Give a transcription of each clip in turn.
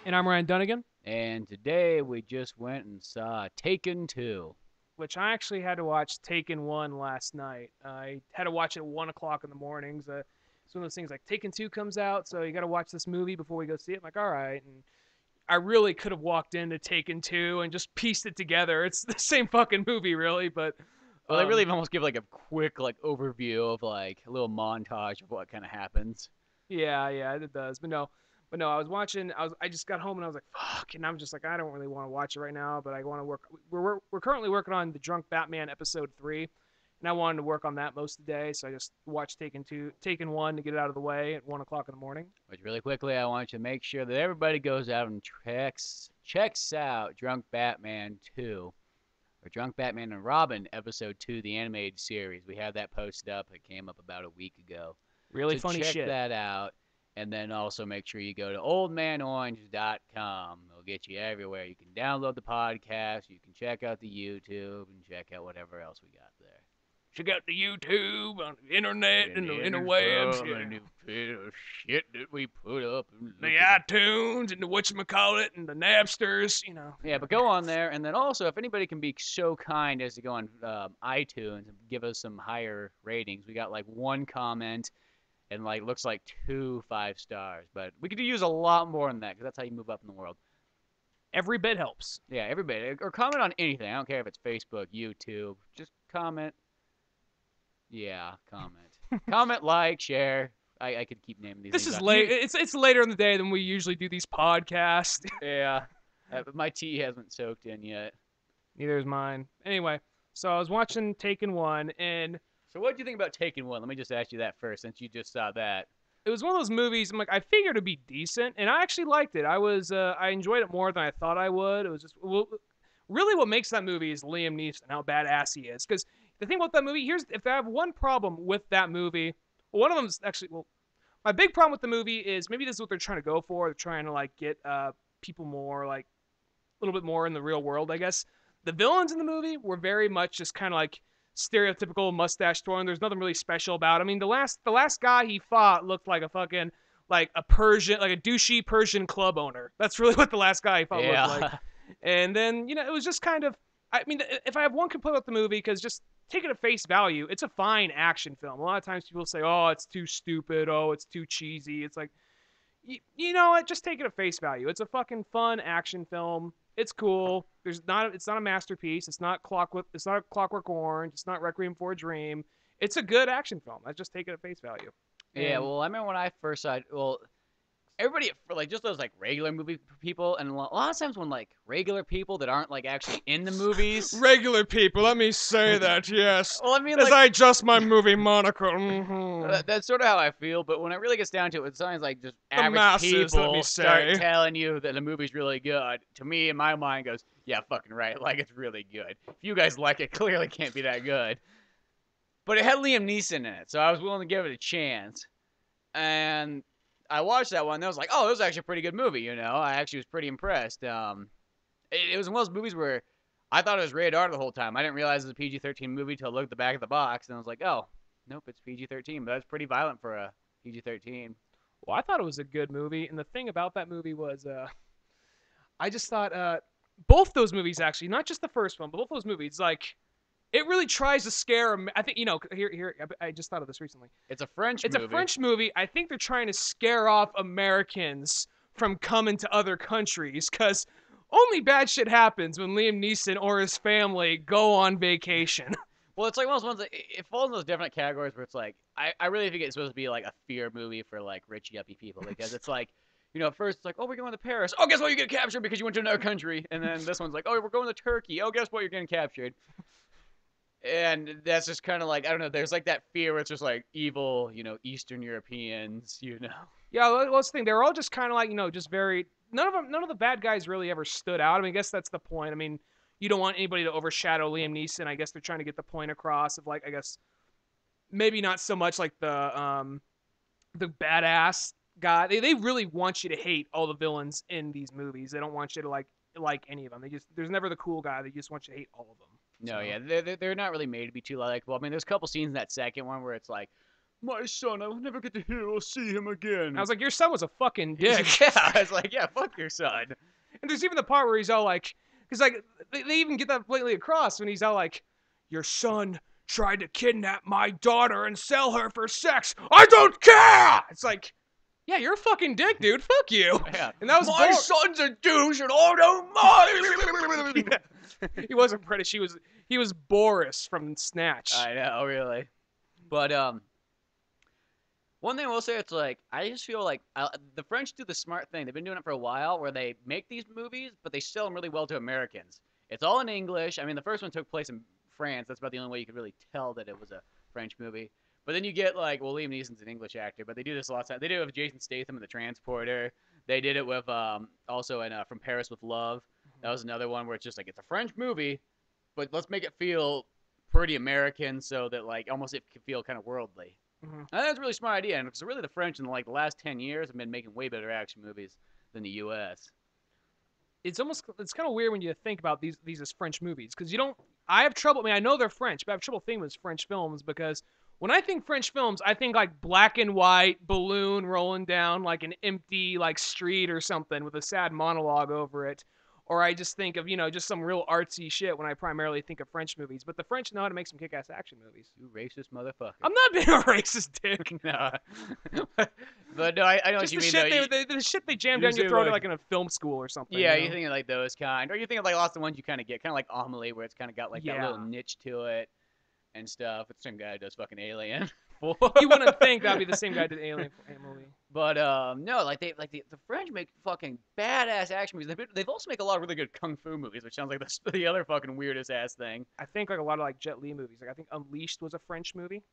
And I'm Ryan Dunigan, And today we just went and saw Taken 2. which I actually had to watch Taken 1 last night. I had to watch it at 1 o'clock in the mornings. It's one of those things like Taken 2 comes out, so you got to watch this movie before we go see it. I'm like, all right. And I really could have walked into Taken 2 and just pieced it together. It's the same fucking movie, really, but Well, they really um, almost give like a quick overview of like a little montage of what kind of happens. yeah, it does. But no, I was watching. I just got home and I was like, fuck, and I'm just like, I don't really want to watch it right now, but I want to work. We're currently working on the Drunk Batman episode 3, and I wanted to work on that most of the day, so I just watched Taken 1 to get it out of the way at 1 o'clock in the morning. Which really quickly, I want you to make sure that everybody goes out and checks out Drunk Batman 2 or Drunk Batman and Robin episode 2, the animated series. We have that posted up. It came up about a week ago. Really So funny check shit. that out. And then also make sure you go to oldmanorange.com. It'll get you everywhere. You can download the podcast, you can check out the YouTube, and check out whatever else we got there. Check out the YouTube on the internet and the And interwebs, the new bit of shit that we put up. And the iTunes and the whatchamacallit and the Napsters. Yeah, but go on there. And then also, if anybody can be so kind as to go on iTunes and give us some higher ratings, we got like one comment and like looks like 2 5 stars. But we could use a lot more than that because that's how you move up in the world. Every bit helps. Yeah, everybody or comment on anything. I don't care if it's Facebook, YouTube. Just comment. Yeah, comment. Comment, like, share. I could keep naming these This things. is late. It's later in the day than we usually do these podcasts. Yeah, but my tea hasn't soaked in yet. Neither is mine. Anyway, so I was watching Taken 1, and So what do you think about Taken 1? Let me just ask you that first, since you just saw that. it was one of those movies. I'm like, I figured it'd be decent, and I actually liked it. I enjoyed it more than I thought I would. It was just really what makes that movie is Liam Neeson, how badass he is. Because the thing about that movie, if I have one problem with that movie, one of them's actually my big problem with the movie is maybe this is what they're trying to go for. They're trying to like get people more like a little bit more in the real world, I guess. The villains in the movie were very much just kind of like stereotypical mustache twirling. There's nothing really special about it. I mean, the last guy he fought looked like a fucking like a Persian, like a douchey Persian club owner. That's really what the last guy he fought looked like. Yeah. And then it was just kind of. I mean, if I have one complaint about the movie, because just take it at face value, it's a fine action film. A lot of times people say, "Oh, it's too stupid. Oh, it's too cheesy." It's like, you know what? Just take it at face value. It's a fucking fun action film. It's cool. It's not a masterpiece. It's not Clockwork. It's not Clockwork Orange. It's not Requiem for a Dream. It's a good action film. I just take it at face value. Yeah, And well, I remember when I first saw it, well, everybody, for like just those like regular movie people, and a lot of times when like regular people that aren't like actually in the movies. regular people, let me say that. Yes, Well, I mean, as like, I adjust my movie monocle. Mm-hmm. That's sort of how I feel, but when it really gets down to it, it sounds like just The average masses, let people me start say. telling you that the movie's really good. To me, in my mind, goes, yeah, fucking right, like it's really good. If you guys like it, clearly can't be that good. But it had Liam Neeson in it, so I was willing to give it a chance. And I watched that one, and I was like, oh, it was actually a pretty good movie, you know? I actually was pretty impressed. It was one of those movies where I thought it was rated R the whole time. I didn't realize it was a PG-13 movie until I looked at the back of the box, and I was like, oh, nope, it's PG-13, but that's pretty violent for a PG-13. Well, I thought it was a good movie, and the thing about that movie was, I just thought both those movies actually, not just the first one, but both those movies, like it really tries to scare. I think here I just thought of this recently. It's a French It's movie. a French movie. I think they're trying to scare off Americans from coming to other countries because only bad shit happens when Liam Neeson or his family go on vacation. Well, it's like one of those ones that it falls in those different categories where it's like I really think it's supposed to be like a fear movie for like rich yuppie people because it's like at first it's like, oh, we're going to Paris. Oh, guess what? You get captured because you went to another country. And then this one's like, oh, we're going to Turkey. Oh, guess what? You're getting captured. And that's just kind of like, I don't know. There's like that fear where it's just like evil, Eastern Europeans. Yeah, well, that's the thing. They're all just kind of like just very. None of the bad guys really ever stood out. I mean, I guess that's the point. I mean, you don't want anybody to overshadow Liam Neeson. I guess they're trying to get the point across of like, I guess maybe not so much like the badass guy. They really want you to hate all the villains in these movies. They don't want you to like any of them. There's never the cool guy. They just want you to hate all of them. No, So, yeah, they're not really made to be too likable. I mean, there's a couple scenes in that second one where it's like, my son, I will never get to hear or see him again. And I was like, your son was a fucking dick. Yeah, I was like, yeah, fuck your son. And there's even the part where he's all like, because like they even get that blatantly across when he's all like, your son tried to kidnap my daughter and sell her for sex. I don't care. It's like, yeah, you're a fucking dick, dude. Fuck you. Yeah. And that was my son's a douche, and I don't mind. He wasn't British. He was Boris from Snatch. I know, really. But one thing I will say, it's like I just feel like the French do the smart thing. They've been doing it for a while, where they make these movies, but they sell them really well to Americans. It's all in English. I mean, the first one took place in France. That's about the only way you could really tell that it was a French movie. But then you get like, well, Liam Neeson's an English actor, but they do this a lot of times. They did it with Jason Statham in The Transporter. They did it with also in From Paris with Love. That was another one where it's just like, it's a French movie, but let's make it feel pretty American so that like almost it can feel kind of worldly. Mm-hmm. And that's a really smart idea, and because really the French in like the last 10 years have been making way better action movies than the U.S. It's kind of weird when you think about these as French movies, because you don't. I have trouble. I mean, I know they're French, but I have trouble thinking of French films, because when I think French films, I think like black and white balloon rolling down like an empty like street or something with a sad monologue over it. Or I just think of, just some real artsy shit when I primarily think of French movies. But the French know how to make some kick-ass action movies. You racist motherfucker. I'm not being a racist dick. No. But no, I know what you mean, though. The shit they jam down your throat like in a film school or something. Yeah, you're thinking like those kind. Or you're thinking like lots of the ones you kind of get. Kind of like Amelie, where it's kind of got like that little niche to it and stuff. It's the same guy who does fucking Alien. You wouldn't think that'd be the same guy who did Alien for Emily. But no, like the French make fucking badass action movies. They've also make a lot of really good kung fu movies, which sounds like the other fucking weirdest ass thing. I think like a lot of like Jet Li movies. Like I think Unleashed was a French movie.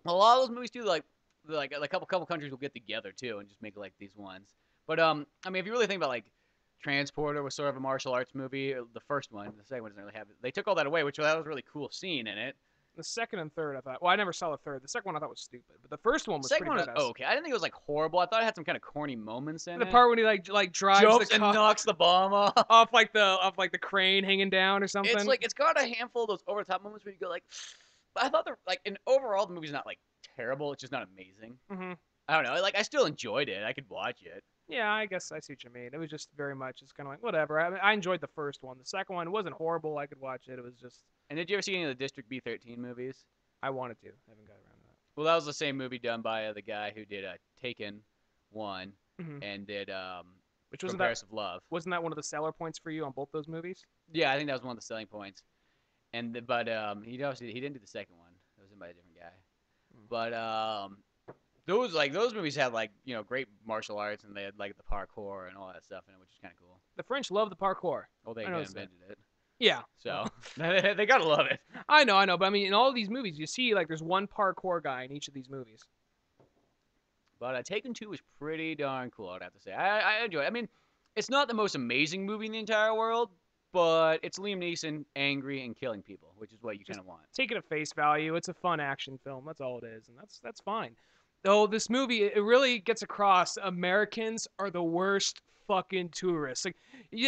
A lot of those movies too, like a couple countries will get together too and just make like these ones. But I mean, if you really think about like Transporter was sort of a martial arts movie, the first one, the second one doesn't really have it. They took all that away, which that was a really cool scene in it. The second and third, I thought. Well, I never saw the third. The second one I thought was stupid, but the first one was second pretty one badass. was okay. I didn't think it was like horrible. I thought it had some kind of corny moments in it. The part when he like drives jumps the and knocks the bomb off off like the crane hanging down or something. It's like it's got a handful of those over the top moments where you go like, but I thought they're like, in overall the movie's not like terrible. It's just not amazing. Mm-hmm. I don't know. Like I still enjoyed it. I could watch it. Yeah, I guess I see what you mean. It was just very much just kind of like whatever. I enjoyed the first one. The second one wasn't horrible. I could watch it. It was just. And did you ever see any of the District B13 movies? I wanted to. I haven't got around to that. Well, that was the same movie done by the guy who did Taken 1 and did which wasn't From Paris with Love. Wasn't that one of the seller points for you on both those movies? Yeah, I think that was one of the selling points. And but he didn't do the second one. It was done by a different guy. But those movies had like great martial arts, and they had like the parkour and all that stuff in it, which is kind of cool. The French love the parkour. Well, they invented it. Yeah. So they gotta love it. I know, but I mean, in all these movies, you see like there's one parkour guy in each of these movies. But Taken 2 was pretty darn cool, I'd have to say. I enjoy it. I mean, it's not the most amazing movie in the entire world, but it's Liam Neeson angry and killing people, which is what you kind of want. Take it at face value. It's a fun action film. That's all it is, and that's fine. Though this movie, it really gets across Americans are the worst fucking tourists. Like,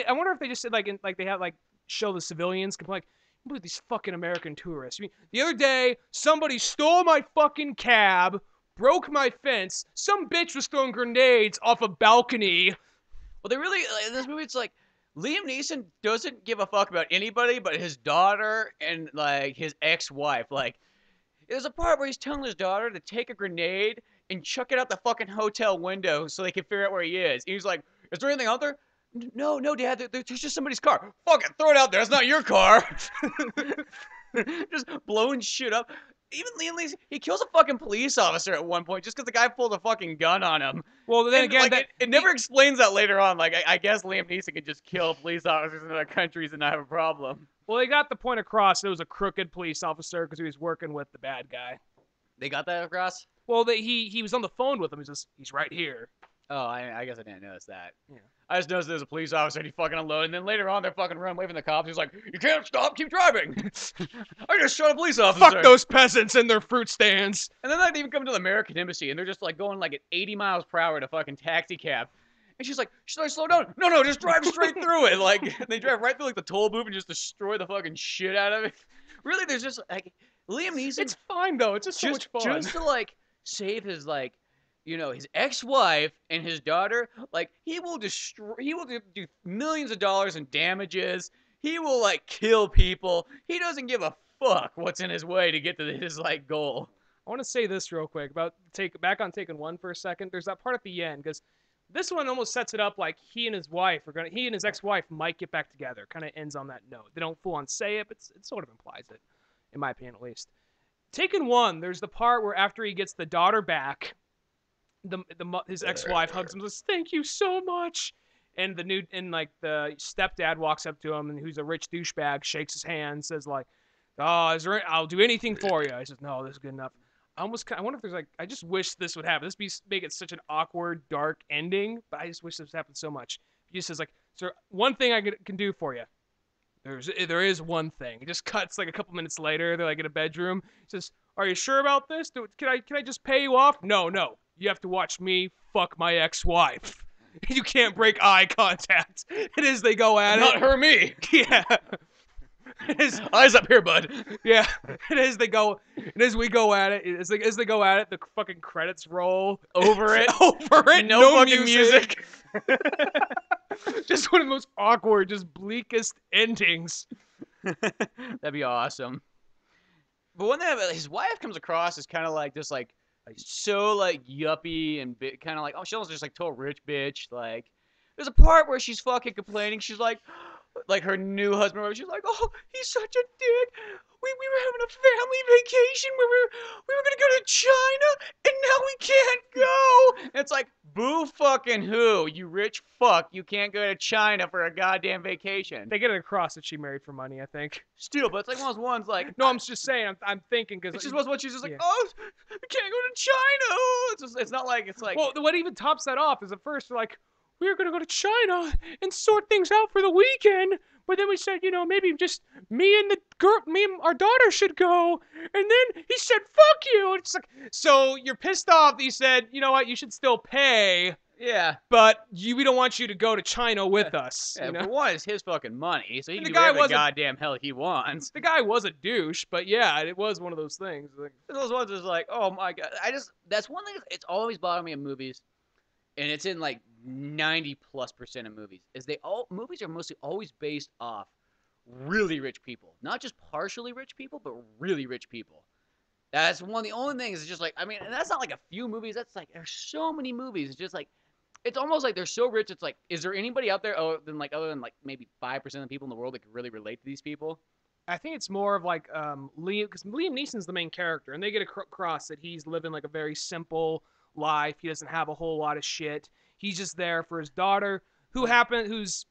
I wonder if they just said they have show the civilians like, look at these fucking American tourists. I mean, the other day somebody stole my fucking cab, broke my fence. Some bitch was throwing grenades off a balcony. Well, they really in this movie. It's like Liam Neeson doesn't give a fuck about anybody but his daughter and like his ex-wife. Like, there's a part where he's telling his daughter to take a grenade and chuck it out the fucking hotel window so they can figure out where he is. And he's like, "Is there anything out there?" No, Dad. There's just somebody's car. Fuck it, throw it out there. It's not your car. Just blowing shit up. Even Liam Neeson, he kills a fucking police officer at one point just because the guy pulled a fucking gun on him. Well, then again, it never explains that later on. Like, I guess Liam Neeson could just kill police officers in other countries and not have a problem. Well, they got the point across. It was a crooked police officer because he was working with the bad guy. They got that across? Well, he was on the phone with him. He's right here. Oh, I guess I didn't notice that. Yeah. I just noticed there's a police officer and he fucking unloaded. And then later on, they're fucking running away from the cops. He's like, "You can't stop, keep driving." I just shot a police officer. Fuck those peasants and their fruit stands. And then they even come to the American embassy and they're just like going like at 80 miles per hour to fucking taxi cab. And she's like, "Should I slow down?" No, just drive straight through it. Like, they drive right through like the toll booth and just destroy the fucking shit out of it. Really, there's just like Liam Neeson. It's fine though. It's just so much fun. Just to like save his like, his ex-wife and his daughter. Like he will destroy. He will do millions of dollars in damages. He will like kill people. He doesn't give a fuck what's in his way to get to his like goal. I want to say this real quick about back on Taken 1 for a second. There's that part at the end because this one almost sets it up like he and his ex-wife might get back together. Kind of ends on that note. They don't full on say it, but it sort of implies it, in my opinion at least. Taken 1, there's the part where after he gets the daughter back, his ex-wife hugs him and says, "Thank you so much." And the stepdad walks up to him and who's a rich douchebag, shakes his hand, says like, "Oh, I'll do anything for you." I says, "No, this is good enough." I wonder if there's like, I just wish this would happen. Make it such an awkward, dark ending, but I just wish this happened so much. He just says like, "Sir, one thing I can do for you." There is one thing. It just cuts like a couple minutes later. They're like in a bedroom. He says, "Are you sure about this? Can I just pay you off?" No. You have to watch me fuck my ex-wife. You can't break eye contact. And as they go at it, Not her, me. Yeah. Eyes up here, bud. Yeah. And as we go at it, as they go at it, the fucking credits roll Over it. over it. No fucking music. Just one of the most awkward, just bleakest endings. That'd be awesome. But when his wife comes across as kind of like this, like so like yuppie and kind of like, oh, she's just like total rich bitch. Like, there's a part where she's fucking complaining. She's like her new husband. She's like, oh, he's such a dick. We were having a family vacation where we were gonna go to China, and now we can't go. And it's like, boo fucking who? You rich fuck. You can't go to China for a goddamn vacation. They get it across that she married for money, I think. Still, but it's like one of those ones like. No, I'm just saying. I'm thinking because it's just what she's just like. Yeah. Oh, we can't go to China. It's not like it's like. Well, what even tops that off is at first they're like, we were gonna go to China and sort things out for the weekend, but then we said, maybe just me and our daughter should go, and then he said, "Fuck you." It's like, so you're pissed off. He said, "You know what? You should still pay." Yeah. But we don't want you to go to China with us. Yeah, for one, it's his fucking money, so he can do guy whatever the goddamn hell he wants. The guy was a douche, but yeah, it was one of those things. Like, those ones is like, oh my god. That's one thing. It's always bothered me in movies, and it's in like 90+% of movies. Movies are mostly always based off really rich people, not just partially rich people, but really rich people. That's one of the only things. It's just like, I mean, and that's not like a few movies. That's like there's so many movies. It's just like. It's almost like they're so rich. It's like, is there anybody out there other than maybe 5% of the people in the world that could really relate to these people? I think it's more of like Liam, because Liam Neeson's the main character, and they get across that he's living like a very simple life. He doesn't have a whole lot of shit. He's just there for his daughter, who's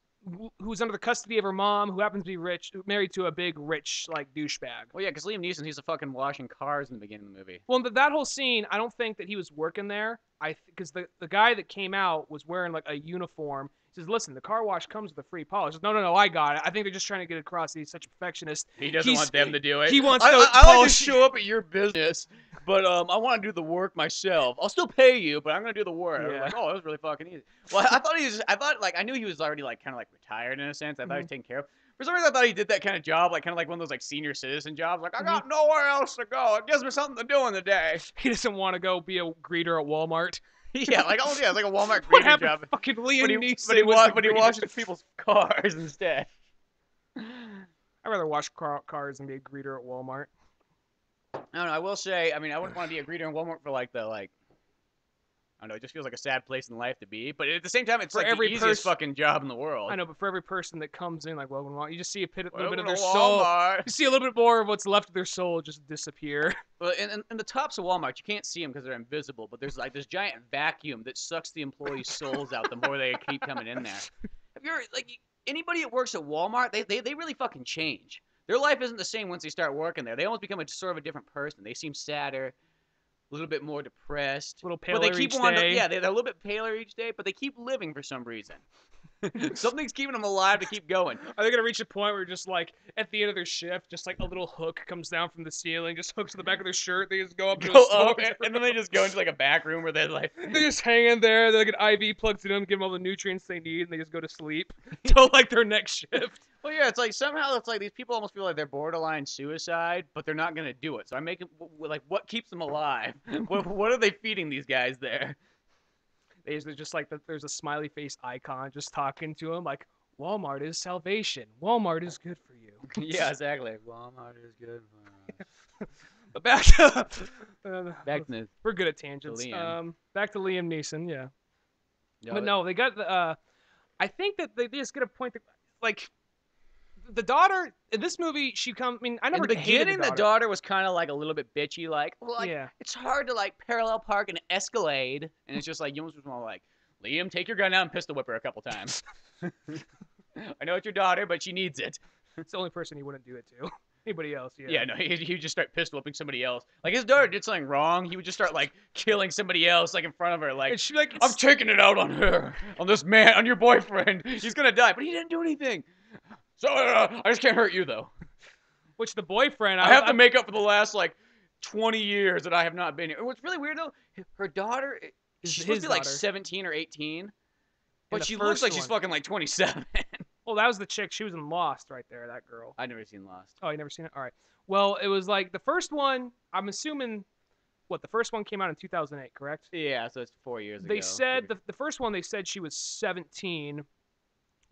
under the custody of her mom, who happens to be rich, married to a big rich like douchebag. Well, yeah, because Liam Neeson, he's a fucking washing cars in the beginning of the movie. Well, that whole scene, I don't think that he was working there. Because the guy that came out was wearing like a uniform. He says, "Listen, the car wash comes with a free polish." Says, no, I got it. I think they're just trying to get across. He's such a perfectionist. He doesn't want them to do it. He wants I polish. like to show up at your business, but I want to do the work myself. I'll still pay you, but I'm gonna do the work. Yeah. I was like, oh, that was really fucking easy. Well, I knew he was already like kind of like retired in a sense. I thought he was taken care of. For some reason, I thought he did that kind of job, like kind of like one of those like senior citizen jobs. Like, I got nowhere else to go. It gives me something to do in the day. He doesn't want to go be a greeter at Walmart. Yeah, like it's like a Walmart What greeter happened? job. Fucking Liam Neeson. But he washes people's cars instead. I'd rather wash cars than be a greeter at Walmart. I don't know. I will say, I mean, I wouldn't want to be a greeter in Walmart for I don't know, it just feels like a sad place in life to be. But at the same time, it's like the easiest fucking job in the world. I know, but for every person that comes in, like, welcome to Walmart, you just see a little bit of their Walmart. soul. You see a little bit more of what's left of their soul just disappear. Well, in the tops of Walmart, you can't see them because they're invisible. But there's like this giant vacuum that sucks the employees' souls out the more they keep coming in there. Have you ever, anybody that works at Walmart, they really fucking change. Their life isn't the same once they start working there. They almost become a sort of a different person. They seem sadder. A little bit more depressed. A little paler each day. Yeah, they're a little bit paler each day, but they keep living for some reason. Something's keeping them alive to keep going. Are they gonna reach a point where just like at the end of their shift, just like a little hook comes down from the ceiling, just hooks to the back of their shirt, they just go up to Go a up, smoke and then they just go into like a back room where they're like, they just hang in there, they get IV plugged to them, give them all the nutrients they need, and they just go to sleep till like their next shift. well, yeah, it's like somehow it's like these people almost feel like they're borderline suicide, but they're not gonna do it. So I make it like, what keeps them alive? What are they feeding these guys there? There's just like there's a smiley face icon just talking to him like Walmart is salvation. Walmart is good for you. Yeah, exactly. Walmart is good for us. But back to Back to we're good at tangents. Liam. Back to Liam Neeson, yeah. No, But no, they got the. I think that they just get a point that, like, the daughter in this movie, she comes. I mean, I in never the hated beginning, the daughter was kind of like a little bit bitchy, like, well, like, Yeah. it's hard to like parallel park an Escalade, and it's just like you almost just want to like, Liam, take your gun out and pistol whip her a couple times. I know it's your daughter, but she needs it. It's the only person he wouldn't do it to. Anybody else, yeah. Yeah, no, he would just start pistol whipping somebody else. Like his daughter did something wrong, he would just start like killing somebody else like in front of her. Like, And she'd be like, I'm taking it out on her, on this man, on your boyfriend. He's gonna die, but he didn't do anything. So I just can't hurt you though. which the boyfriend, I have to make up for the last like 20 years that I have not been here. And what's really weird though, her daughter, she's supposed to be like 17 or 18, but she looks like she's fucking like 27. Well, that was the chick. She was in Lost right there, that girl. I've never seen Lost. Oh, you never seen it? All right. Well, it was like the first one, I'm assuming, the first one came out in 2008, correct? Yeah, so it's 4 years ago. They said, the first one, they said she was 17,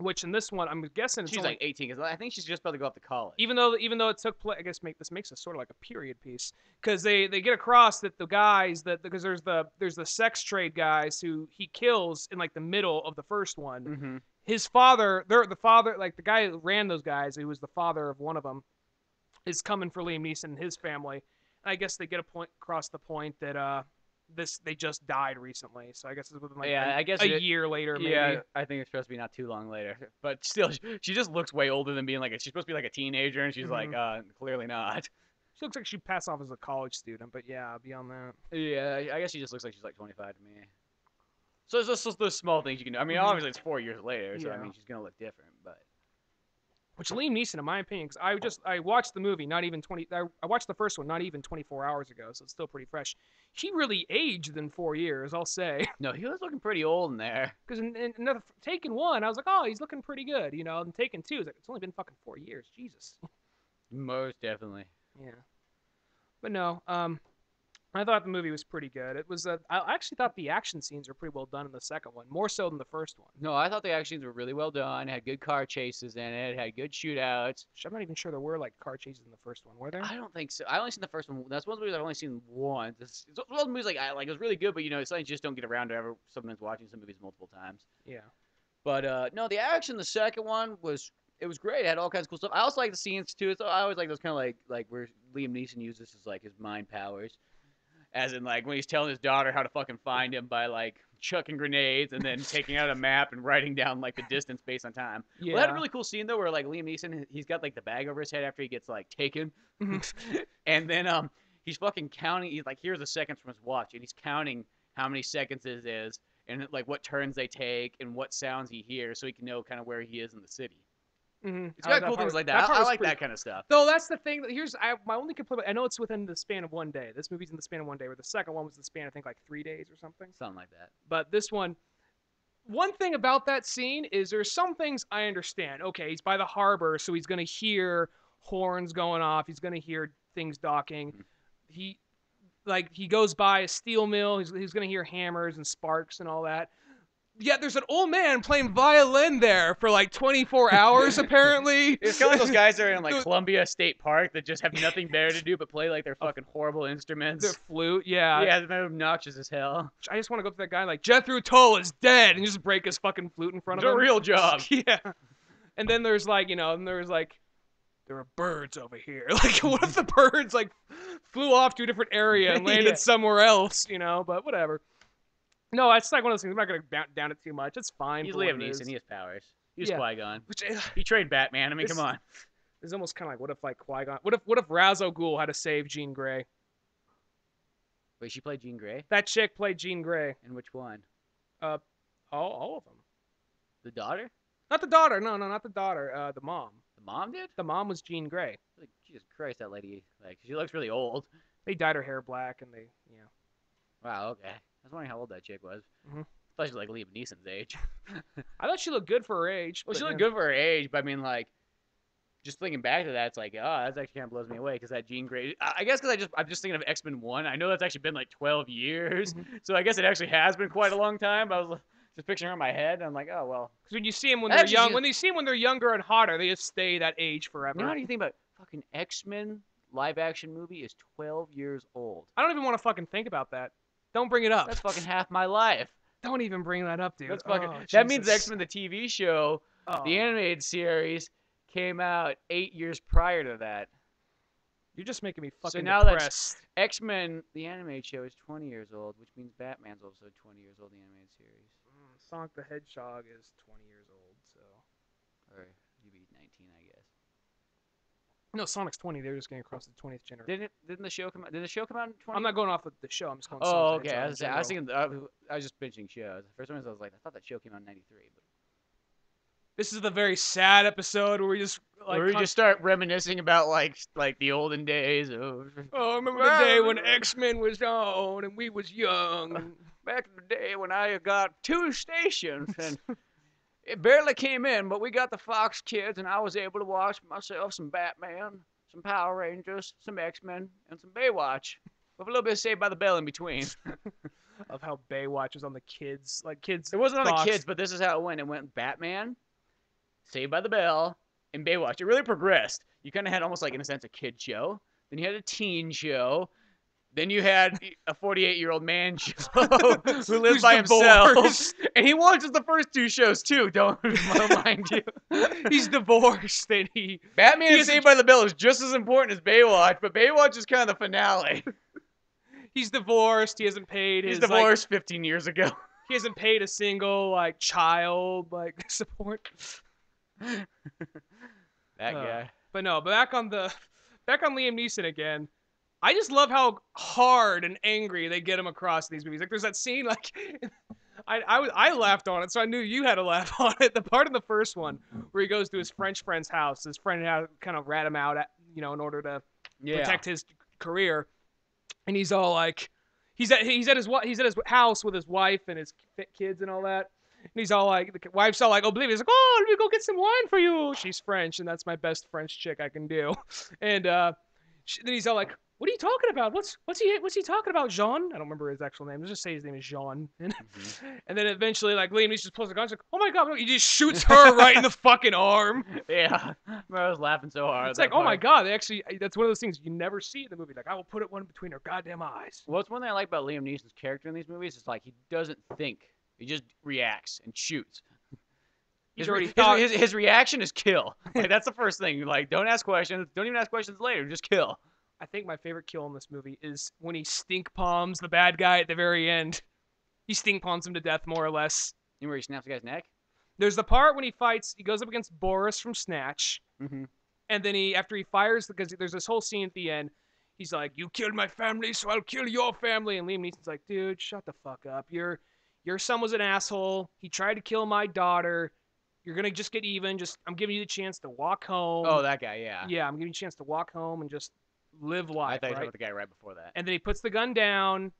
which in this one, I'm guessing it's she's only, like 18, because I think she's just about to go off to college. even though it took place, I guess this makes it sort of like a period piece, because they get across that the guys, because there's the sex trade guys who he kills in like the middle of the first one. Mm-hmm. His father, the father, like the guy who ran those guys, who was the father of one of them, is coming for Liam Neeson and his family. And I guess they get across the point that they just died recently. So I guess it's within like a year later, maybe. Yeah, I think it's supposed to be not too long later. But still, she just looks way older than being like she's supposed to be like a teenager, and she's like, clearly not. She looks like she'd pass off as a college student, but yeah, beyond that. Yeah, I guess she just looks like she's like 25 to me. So it's just those small things you can do. I mean, obviously it's 4 years later, so I mean she's gonna look different, but. Which Liam Neeson, in my opinion, because I watched the movie I watched the first one not even 24 hours ago, so it's still pretty fresh. He really aged in 4 years, I'll say. No, he was looking pretty old in there. Because in another Taken 1, I was like, oh, he's looking pretty good, you know. And Taken 2, it's only been fucking 4 years, Jesus. Most definitely. Yeah. But no, I thought the movie was pretty good. It was. I actually thought the action scenes were pretty well done in the second one, more so than the first one. No, I thought the action scenes were really well done. It had good car chases in it. Had good shootouts. I'm not even sure there were like car chases in the first one. Were there? I don't think so. I only seen the first one. That's one of the movies I've only seen once. It's one of the movies like it was really good, but you know, it's something you just don't get around to ever sometimes watching some movies multiple times. Yeah. But no, the action in the second one was great. It had all kinds of cool stuff. I also like the scenes too. So I always like those kind of like where Liam Neeson uses his like his mind powers. As in, like, when he's telling his daughter how to fucking find him by, like, chucking grenades and then taking out a map and writing down, like, the distance based on time. Yeah. Well, that had a really cool scene, though, where, like, Liam Neeson, he's got, like, the bag over his head after he gets, like, taken. And then he's fucking counting. He's, like, here's the seconds from his watch. And he's counting how many seconds it is and, like, what turns they take and what sounds he hears so he can know kind of where he is in the city. It's got cool things like that. I like that kind of stuff. No, that's the thing. Here's my only complaint. I know it's within the span of 1 day. This movie's in the span of 1 day, where the second one was the span, I think, like 3 days or something. Something like that. But this one thing about that scene is there's some things I understand. Okay, he's by the harbor, so he's going to hear horns going off. He's going to hear things docking. He goes by a steel mill. He's going to hear hammers and sparks and all that. Yeah, there's an old man playing violin there for like 24 hours, apparently. It's kind of like those guys that are in like Columbia State Park that just have nothing better to do but play like their fucking horrible instruments. Their flute, yeah. Yeah, they're obnoxious as hell. I just want to go up to that guy like, Jethro Tull is dead, and just break his fucking flute in front of him. It's a real job. Yeah. And then there's like, there are birds over here. Like, what if the birds like flew off to a different area and landed somewhere else, but whatever. No, it's like one of those things. I'm not going to down it too much. It's fine. He's Liam Neeson. He has powers. He's Qui-Gon. He trained Batman. I mean, come on. It's almost kind of like, what if like Qui-Gon? What if Ra's al Ghul had to save Jean Grey? Wait, she played Jean Grey? That chick played Jean Grey. And which one? All of them. The daughter? Not the daughter. No, not the daughter. The mom. The mom did? The mom was Jean Grey. Like, Jesus Christ, that lady, like, she looks really old. They dyed her hair black, and they, Wow, okay. I was wondering how old that chick was. Mhm. I thought she was like Liam Neeson's age. I thought she looked good for her age. Well, but she looked good for her age, but I mean, like, just thinking back to that, it's like, oh, that actually kind of blows me away because that Jean Grey. I guess because I'm just thinking of X-Men 1. I know that's actually been like 12 years, so I guess it actually has been quite a long time. But I was just picturing her in my head, and I'm like, oh well. Because when you see them when they're young, when they're younger and hotter, they just stay that age forever. You know what you think about fucking X-Men live-action movie is 12 years old. I don't even want to fucking think about that. Don't bring it up. That's fucking half my life. Don't even bring that up, dude. That's fucking. That means X-Men the TV show, the animated series, came out 8 years prior to that. You're just making me fucking so now depressed. That's X-Men, the animated show, is 20 years old, which means Batman's also 20 years old, the animated series. Sonic the Hedgehog is 20 years old, so. Or you'd be 19, I guess. No, Sonic's 20. They're just getting across the 20th generation. Didn't the show come out? Did the show come out in 20? I'm not going off of the show. I'm just going. Oh, okay. I was thinking. I was just binging shows. The first one I was like, I thought that show came out in '93. But this is the very sad episode where we just just start reminiscing about like the olden days. Oh, I remember the day when X-Men was on and we was young. Back in the day when I got 2 stations and it barely came in, but we got the Fox Kids and I was able to watch myself some Batman, some Power Rangers, some X-Men, and some Baywatch with a little bit of Saved by the Bell in between. Of how Baywatch was on the kids, like kids. It wasn't on Fox. the kids, but this is how it went. It went Batman, Saved by the Bell, and Baywatch. It really progressed. You kind of had almost like, in a sense, a kid show. Then you had a teen show. Then you had a 48-year-old man show who lives by himself. And he watches the first 2 shows, too, don't mind you. He's divorced, and Batman and Saved by the Bell is just as important as Baywatch, but Baywatch is kind of the finale. He's divorced. He hasn't paid his... He's divorced 15 years ago. He hasn't paid a single, child, support. That guy. But no, back on Liam Neeson again. I just love how hard and angry they get him across in these movies. Like, there's that scene, I laughed on it, so I knew you had to laugh on it. The part in the first one where he goes to his French friend's house. His friend had kind of rat him out, in order to protect his career. And he's all like, he's at his house with his wife and his kids and all that. And he's all like, the wife's all like, oh, believe it. He's like, oh, let me go get some wine for you. She's French, and that's my best French chick I can do. And then he's all like, what are you talking about? What's he talking about, Jean? I don't remember his actual name. Let's just say his name is Jean. And, and then eventually, Liam Neeson just pulls the gun. He's like, oh my God. He just shoots her right in the fucking arm. Yeah. I was laughing so hard. It's like, oh my God. That's one of those things you never see in the movie. Like, I will put one between her goddamn eyes. Well, it's one thing I like about Liam Neeson's character in these movies. It's like he doesn't think. He just reacts and shoots. His reaction is kill. That's the first thing. Don't ask questions. Don't even ask questions later. Just kill. I think my favorite kill in this movie is when he stink palms the bad guy at the very end. He stink palms him to death, more or less. You know where he snaps the guy's neck? There's the part when he goes up against Boris from Snatch. Mm-hmm. And then after he fires, because there's this whole scene at the end, he's like, you killed my family, so I'll kill your family. And Liam Neeson's like, dude, shut the fuck up. Your son was an asshole. He tried to kill my daughter. You're going to just get even. I'm giving you the chance to walk home. Oh, that guy, yeah. Yeah, I'm giving you a chance to walk home and just live life. I thought you were about the guy right before that. And then he puts the gun down.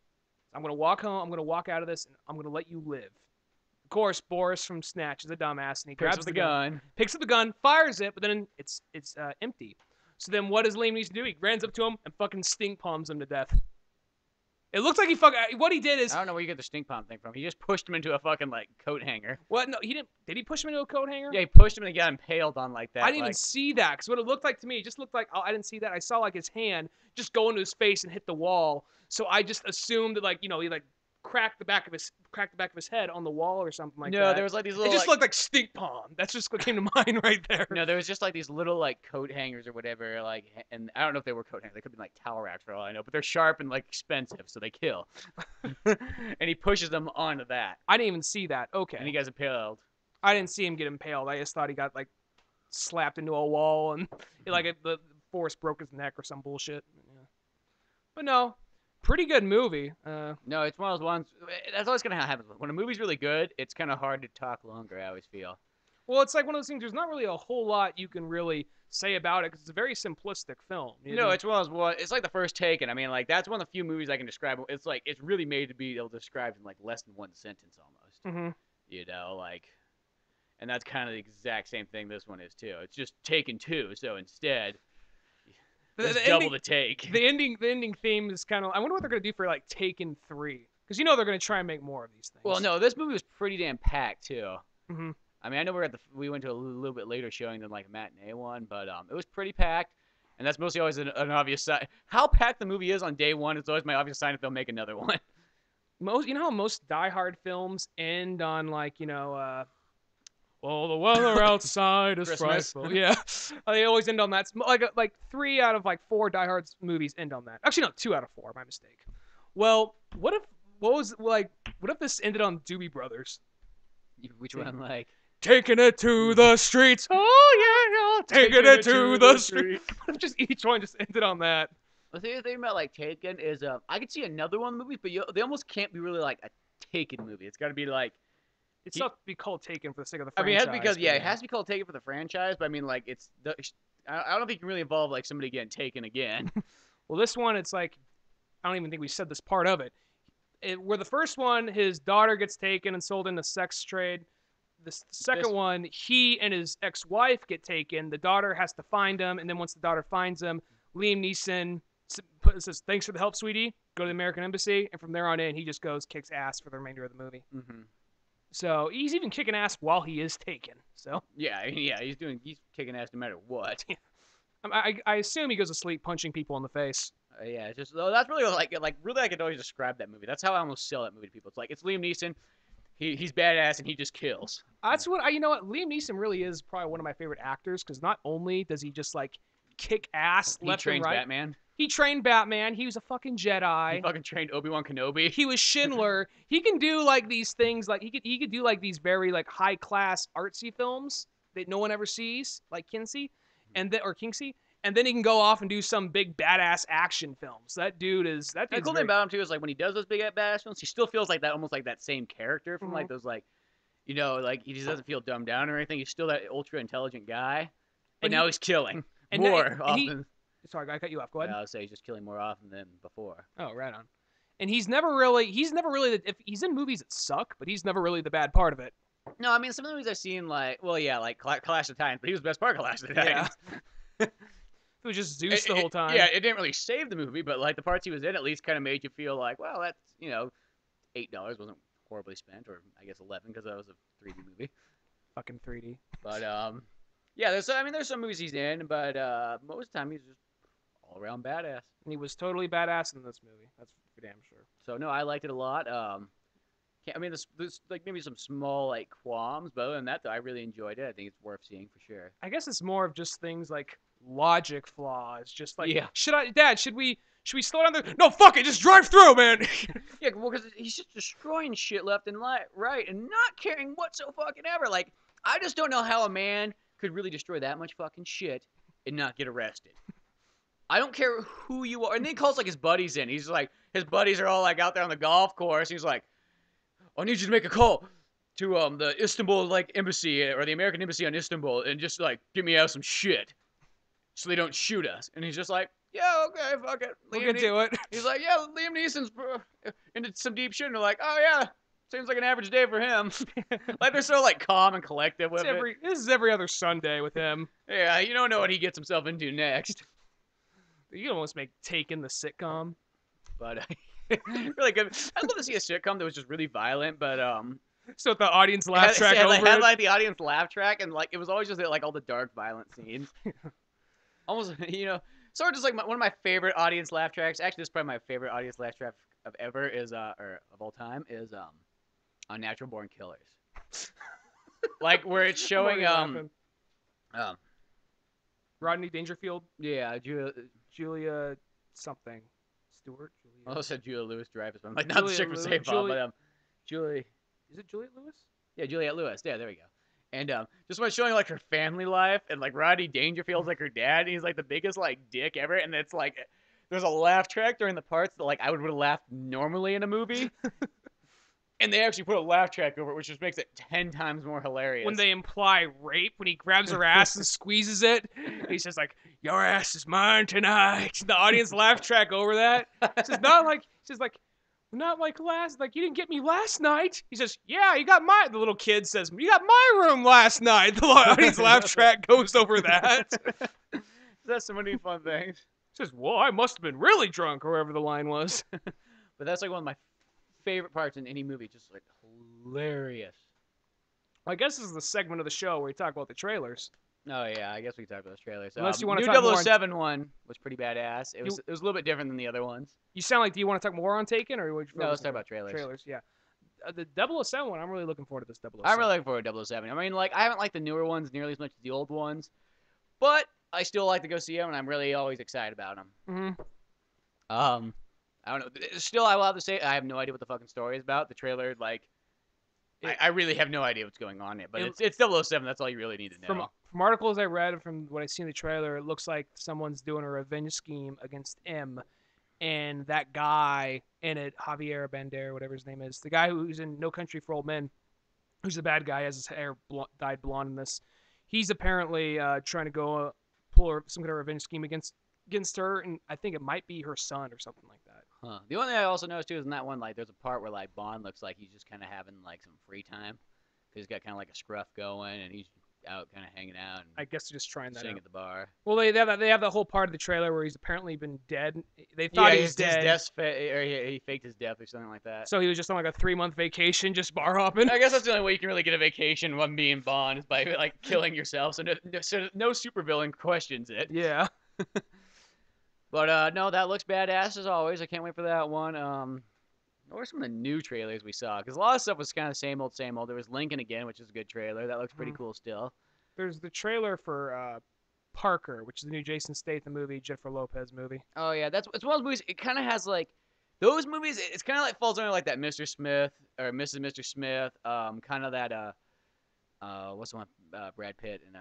I'm going to walk home. I'm going to walk out of this, and I'm going to let you live. Of course, Boris from Snatch is a dumbass, and he grabs the gun, picks up the gun, fires it, but then it's empty. So then what does Liam Neeson do? He runs up to him and fucking stink palms him to death. It looks like what he did is... I don't know where you get the stink palm thing from. He just pushed him into a fucking, coat hanger. What? No, he didn't... Did he push him into a coat hanger? Yeah, he pushed him and he got impaled on that. I didn't even see that, because what it looked like to me, it just looked like... I didn't see that. I saw, his hand just go into his face and hit the wall. So I just assumed that, he, cracked the back of his head on the wall or something like that. No, there was, these little... It just looked like stink palm. That's just what came to mind right there. No, there was just, these little, coat hangers or whatever, and I don't know if they were coat hangers. They could be, towel racks for all I know, but they're sharp and, expensive, so they kill. And he pushes them onto that. I didn't even see that. Okay. And he gets impaled. I didn't see him get impaled. I just thought he got, slapped into a wall and, the force broke his neck or some bullshit. Yeah. But no. pretty good movie. No, it's one of those ones. That's always gonna happen. When a movie's really good, it's kind of hard to talk longer. I always feel. Well, it's like one of those things. There's not really a whole lot you can really say about it because it's a very simplistic film. No, it's one of those. Well, it's like the first Taken. I mean, like that's one of the few movies I can describe. It's like it's really made to be able to describe in like less than one sentence almost. Mm-hmm. You know, like, and that's kind of the exact same thing this one is too. It's just Taken 2. So instead, The double ending, the take. the ending theme is kind of. I wonder what they're gonna do for like Taken 3 because you know they're gonna try and make more of these things. Well, no, this movie was pretty damn packed too. Mm-hmm. I mean, I know we went to a little bit later showing than like a matinee one, but it was pretty packed, and that's mostly always an obvious sign. How packed the movie is on day one is always my obvious sign if they'll make another one. You know how most Die Hard films end on like well, the weather outside is Christmas. frightful. Yeah, they always end on that. Like 3 out of like 4 Die Hard movies end on that. Actually, no, 2 out of 4. My mistake. Well, what if this ended on Doobie Brothers? Which one, like? Taking it to the streets. Oh yeah, taking it to the streets. Just each one just ended on that. The thing about like Taken is, I could see another one in the movie, but they almost can't be really like a Taken movie. It's got to be like. It's not to be called Taken for the sake of the I mean, franchise. it has to because it has to be called Taken for the franchise. But I mean, like I don't think it can really involve like somebody getting taken again. Well, this one, it's like I don't even think we said this part of it. Where the first one, his daughter gets taken and sold into sex trade. The second one, he and his ex-wife get taken. The daughter has to find him, and then once the daughter finds him, Liam Neeson says, "Thanks for the help, sweetie. Go to the American Embassy." And from there on in, he just kicks ass for the remainder of the movie. Mm-hmm. So he's even kicking ass while he is taken. So yeah, he's kicking ass no matter what. I assume he goes to sleep punching people in the face. Yeah, just that's really really I could always describe that movie. That's how I almost sell that movie to people. It's like it's Liam Neeson. He's badass and he just kills. That's what you know what Liam Neeson really is probably one of my favorite actors because not only does he just like kick ass left and right. Batman. He trained Batman. He was a fucking Jedi. He fucking trained Obi-Wan Kenobi. He was Schindler. He can do like these things like he could do like these very like high class artsy films that no one ever sees like Kinsey or Kingsey. And then he can go off and do some big badass action films. That dude is that. The cool thing about him too is like when he does those big badass films, he still feels like that, almost like that same character from like those like, you know, like he just doesn't feel dumbed down or anything. He's still that ultra intelligent guy, but now he's killing more often. Sorry, I cut you off. Go ahead. I would say he's just killing more often than before. Oh, right on. And he's never really if he's in movies that suck, but he's never really the bad part of it. No, I mean some of the movies I've seen like like Clash of Titans, but he was the best part of Clash of Titans. Yeah. It was just Zeus the whole time. Yeah, it didn't really save the movie, but like the parts he was in at least kind of made you feel like, well, that's $8 wasn't horribly spent, or I guess 11 because that was a 3D movie. Fucking 3D. But yeah, there's some movies he's in, but most of the time he's just all around badass. And he was totally badass in this movie. That's for damn sure. So no, I liked it a lot. I mean, there's like maybe some small like qualms, but other than that, though, I really enjoyed it. I think it's worth seeing for sure. I guess it's more of just things like logic flaws. Just like, yeah. Should we slow down there? No, fuck it, just drive through, man. Yeah, well, because he's just destroying shit left and right, and not caring what so fucking ever. Like, I just don't know how a man could really destroy that much fucking shit and not get arrested. I don't care who you are. And then he calls like his buddies in. He's like, his buddies are all like out there on the golf course. He's like, I need you to make a call to the Istanbul like embassy or the American embassy on Istanbul and just like get me out some shit so they don't shoot us. And he's just like, yeah, okay, fuck it. We can do it. He's like, yeah, Liam Neeson's into some deep shit. And they're like, oh yeah, seems like an average day for him. Like they're so like calm and collective with it. This is every other Sunday with him. Yeah, you don't know what he gets himself into next. You can almost make Taken the sitcom. But really good. I'd love to see a sitcom that was just really violent, but so the audience laugh track over it. Had like the audience laugh track, and like it was always just like all the dark, violent scenes. Almost, sort of just like one of my favorite audience laugh tracks. Actually, this is probably my favorite audience laugh track of ever is or of all time is on Natural Born Killers. Like where it's showing Rodney Dangerfield. Yeah, Julia something. Stewart? Julia. I almost said Julia Louis-Dreyfus, but I'm like not the chick from Save Bob, but Julie. Is it Juliette Lewis? Yeah, Juliette Lewis. Yeah, there we go. And just when showing like her family life and like Rodney Dangerfield's like her dad, and he's like the biggest like dick ever, and it's like there's a laugh track during the parts that like I would have laughed normally in a movie, and they actually put a laugh track over it, which just makes it 10 times more hilarious. When they imply rape, when he grabs her ass and squeezes it, he says like, "Your ass is mine tonight." The audience laugh track over that. It's just not like, not like last, like you didn't get me last night. He says, "Yeah, you got my." The little kid says, "You got my room last night." The audience laugh track goes over that. That's so many fun things. He says, "Well, I must have been really drunk," or whatever the line was. But that's like one of my favorite parts in any movie. Just like hilarious. I guess this is the segment of the show where we talk about the trailers. Oh yeah, I guess we can talk about those trailers. Unless you want to new talk more 007 one was pretty badass. It was a little bit different than the other ones. You sound like, do you want to talk more on Taken, or would you? No, let's talk about trailers. Trailers, yeah. The 007 one, I'm really looking forward to this 007. I'm really looking forward to 007. I mean, like I haven't liked the newer ones nearly as much as the old ones, but I still like to go see them, and I'm really always excited about them. Mm-hmm. I don't know. Still, I will have to say I have no idea what the fucking story is about. The trailer, like, I really have no idea what's going on yet. But it's 007. That's all you really need to know. From articles I read and from what I see in the trailer, it looks like someone's doing a revenge scheme against M, and that guy in it, Javier Bardem, whatever his name is, the guy who's in No Country for Old Men, who's the bad guy, has his hair dyed blonde in this. He's apparently trying to go pull some kind of revenge scheme against her, and I think it might be her son or something like that. Huh. The only thing I also noticed too is in that one, like, there's a part where like Bond looks like he's just kind of having like some free time, because he's got kind of like a scruff going, and he's out kind of hanging out. And I guess they're just trying that sitting out at the bar. Well, they have the whole part of the trailer where he's apparently been dead. They thought he was dead. Or he faked his death or something like that. So he was just on like a 3-month vacation, just bar hopping. I guess that's the only way you can really get a vacation when being Bond is by like killing yourself. So no supervillain questions it. Yeah. But no, that looks badass as always. I can't wait for that one. What were some of the new trailers we saw? Because a lot of stuff was kind of same old, same old. There was Lincoln again, which is a good trailer. That looks pretty cool still. There's the trailer for Parker, which is the new Jason Statham movie, Jennifer Lopez movie. Oh yeah, it's one of those movies. It kind of has like those movies. It's kind of like falls under like that Mr. Smith or Mr. Smith. Kind of that what's the one? Brad Pitt and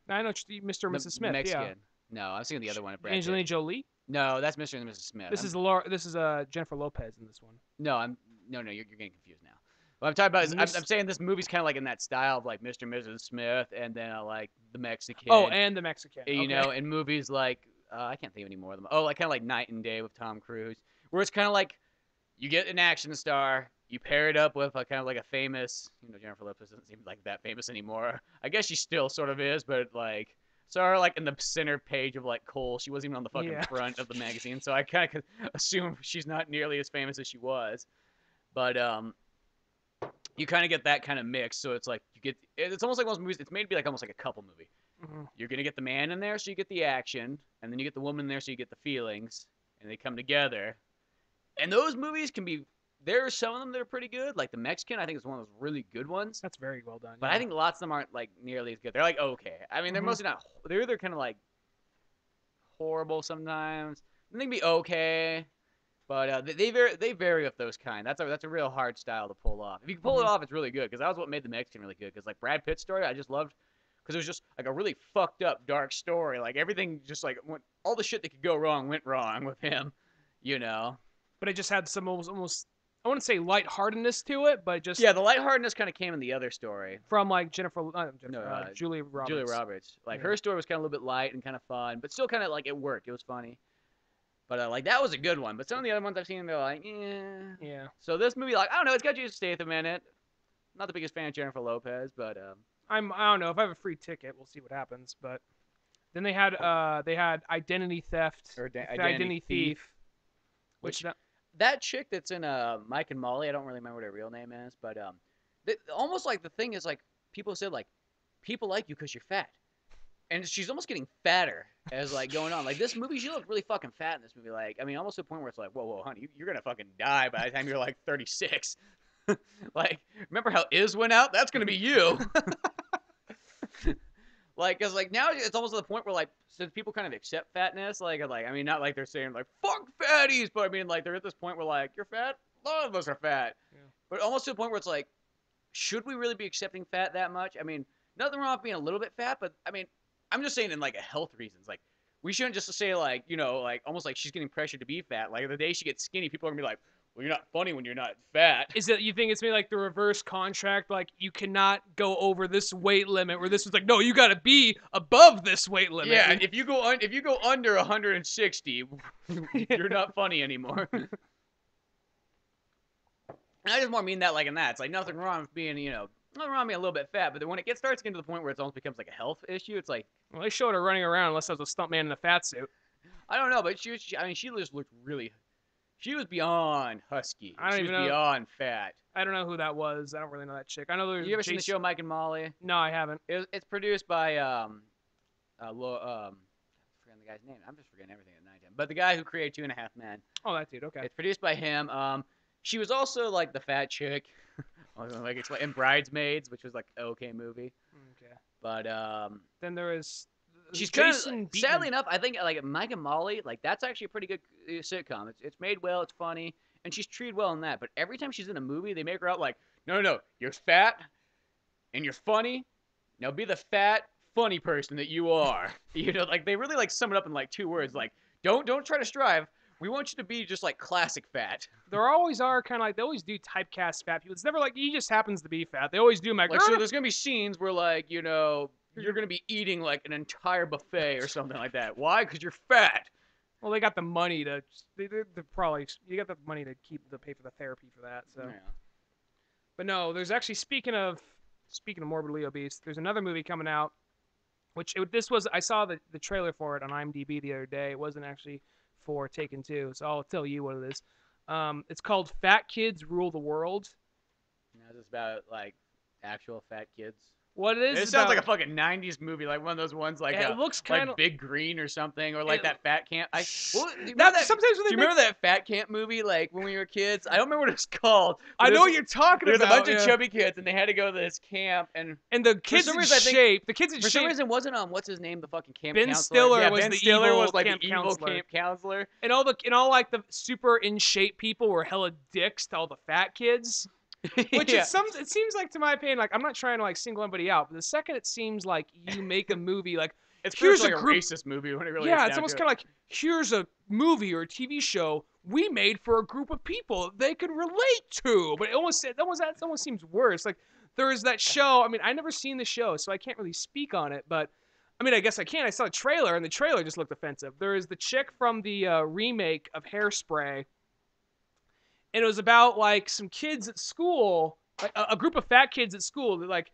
I know Mr. and Mrs. Smith. Mexican. Yeah. No, I'm seeing the other one. Angelina Jolie. No, that's Mr. and Mrs. Smith. This is Jennifer Lopez in this one. No, you're getting confused now. What I'm talking about is I'm saying this movie's kind of like in that style of like Mr. and Mrs. Smith, and then like the Mexican. Oh, and the Mexican. You know, in movies like I can't think of any more of them. Oh, like kind of like Night and Day with Tom Cruise, where it's kind of like you get an action star, you pair it up with a kind of like a famous. Jennifer Lopez doesn't seem like that famous anymore. I guess she still sort of is, but like. Saw her like in the center page of like Cole. She wasn't even on the fucking front of the magazine, so I kind of assume she's not nearly as famous as she was. But you kind of get that kind of mix. So it's like it's almost like most movies. It's made to be like almost like a couple movie. Mm-hmm. You're gonna get the man in there, so you get the action, and then you get the woman in there, so you get the feelings, and they come together. And those movies can be. There are some of them that are pretty good. Like the Mexican, I think is one of those really good ones. That's very well done. But I think lots of them aren't like nearly as good. They're like okay. I mean, they're mostly not. They're either kind of like horrible sometimes. They can be okay, but they vary with those kind. That's a real hard style to pull off. If you can pull it off, it's really good. Because that was what made the Mexican really good. Because like Brad Pitt's story, I just loved. Because it was just like a really fucked up dark story. Like everything just like all the shit that could go wrong went wrong with him. But it just had some almost. I wouldn't say lightheartedness to it, but just the lightheartedness kind of came in the other story from like Julia Roberts. Julia Roberts, like her story was kind of a little bit light and kind of fun, but still kind of like it worked. It was funny, but like that was a good one. But some of the other ones I've seen, they're like, yeah. So this movie, like I don't know, it's got Jason Statham in it. Not the biggest fan of Jennifer Lopez, but I don't know if I have a free ticket, we'll see what happens. But then they had Identity Theft or Identity Thief, which. That chick that's in Mike and Molly, I don't really remember what her real name is, but almost like the thing is like people said like people like you because you're fat, and she's almost getting fatter as like going on. Like this movie, she looked really fucking fat in this movie. Like I mean, almost to the point where it's like, whoa, honey, you're gonna fucking die by the time you're like 36. Like remember how Iz went out? That's gonna be you. Like, cause like now it's almost to the point where like since people kind of accept fatness, like I mean not like they're saying like fuck fatties, but I mean like they're at this point where like you're fat, a lot of us are fat, but almost to the point where it's like, should we really be accepting fat that much? I mean, nothing wrong with being a little bit fat, but I mean, I'm just saying in like a health reasons, like we shouldn't just say like, like almost like she's getting pressured to be fat. Like the day she gets skinny, people are gonna be like, well, you're not funny when you're not fat. Is it, you think it's maybe like the reverse contract? Like you cannot go over this weight limit, where this was like, no, you got to be above this weight limit. Yeah, if you go under 160, you're not funny anymore. And I just more mean that like in that. It's like nothing wrong with being, nothing wrong with being a little bit fat, but then when it starts getting to the point where it almost becomes like a health issue, it's like, Well, they showed her running around unless I was a stuntman in a fat suit. I don't know, but she just looked really. She was beyond husky. I don't She even was know. beyond fat. I don't know who that was. I don't really know that chick. I know there's. You ever seen the show Mike and Molly? No, I haven't. It's produced by I'm forgetting the guy's name. I'm just forgetting everything at night time. But the guy who created 2.5 Men. Oh, that dude. Okay. It's produced by him. She was also like the fat chick, like it's in Bridesmaids, which was like an okay movie. Okay. But Then there is. she's kind Jason of, Beaton. sadly enough, I think like Mike and Molly, like that's actually a pretty good sitcom. It's made well, it's funny, and she's treated well in that. But every time she's in a movie, they make her out like, no, you're fat, and you're funny. Now be the fat, funny person that you are. Like they really like sum it up in like 2 words. Like don't try to strive. We want you to be just like classic fat. There always are kind of like, they always do typecast fat people. It's never like he just happens to be fat. They always do Like so, there's gonna be scenes where like you're gonna be eating like an entire buffet or something like that. Why? Because you're fat. Well, they got the money to. They're probably, you got the money to pay for the therapy for that. So, Yeah. but no, there's actually, speaking of morbidly obese, there's another movie coming out, which this was, I saw the trailer for it on IMDb the other day. It wasn't actually for Taken 2, so I'll tell you what it is. It's called Fat Kids Rule the World. Now this is about like actual fat kids. What it is? It sounds like a fucking 90s movie, like one of those ones like it looks kind of Big Green or something, or like that Fat Camp. Do you remember that Fat Camp movie, like when we were kids? I don't remember what it's called. I know what you're talking about. There's a bunch of yeah. chubby kids, and they had to go to this camp, and the kids in shape. The kids in shape. For some reason, wasn't what's his name, the fucking camp Ben counselor? Stiller was Ben the Stiller evil was like camp the evil counselor. camp counselor, And all like the super in shape people were hella dicks to all the fat kids. Which yeah. it seems like, to my opinion, like I'm not trying to like single anybody out, but the second it seems like you make a movie like here's like a racist movie when it really it's almost kind of like, here's a movie or a TV show we made for a group of people they could relate to, but it almost seems worse. Like there is that show. I mean, I never seen the show, so I can't really speak on it, but I mean, I guess I can. I saw a trailer, and the trailer just looked offensive. There is the chick from the remake of Hairspray. And it was about like some kids at school, like a group of fat kids at school that like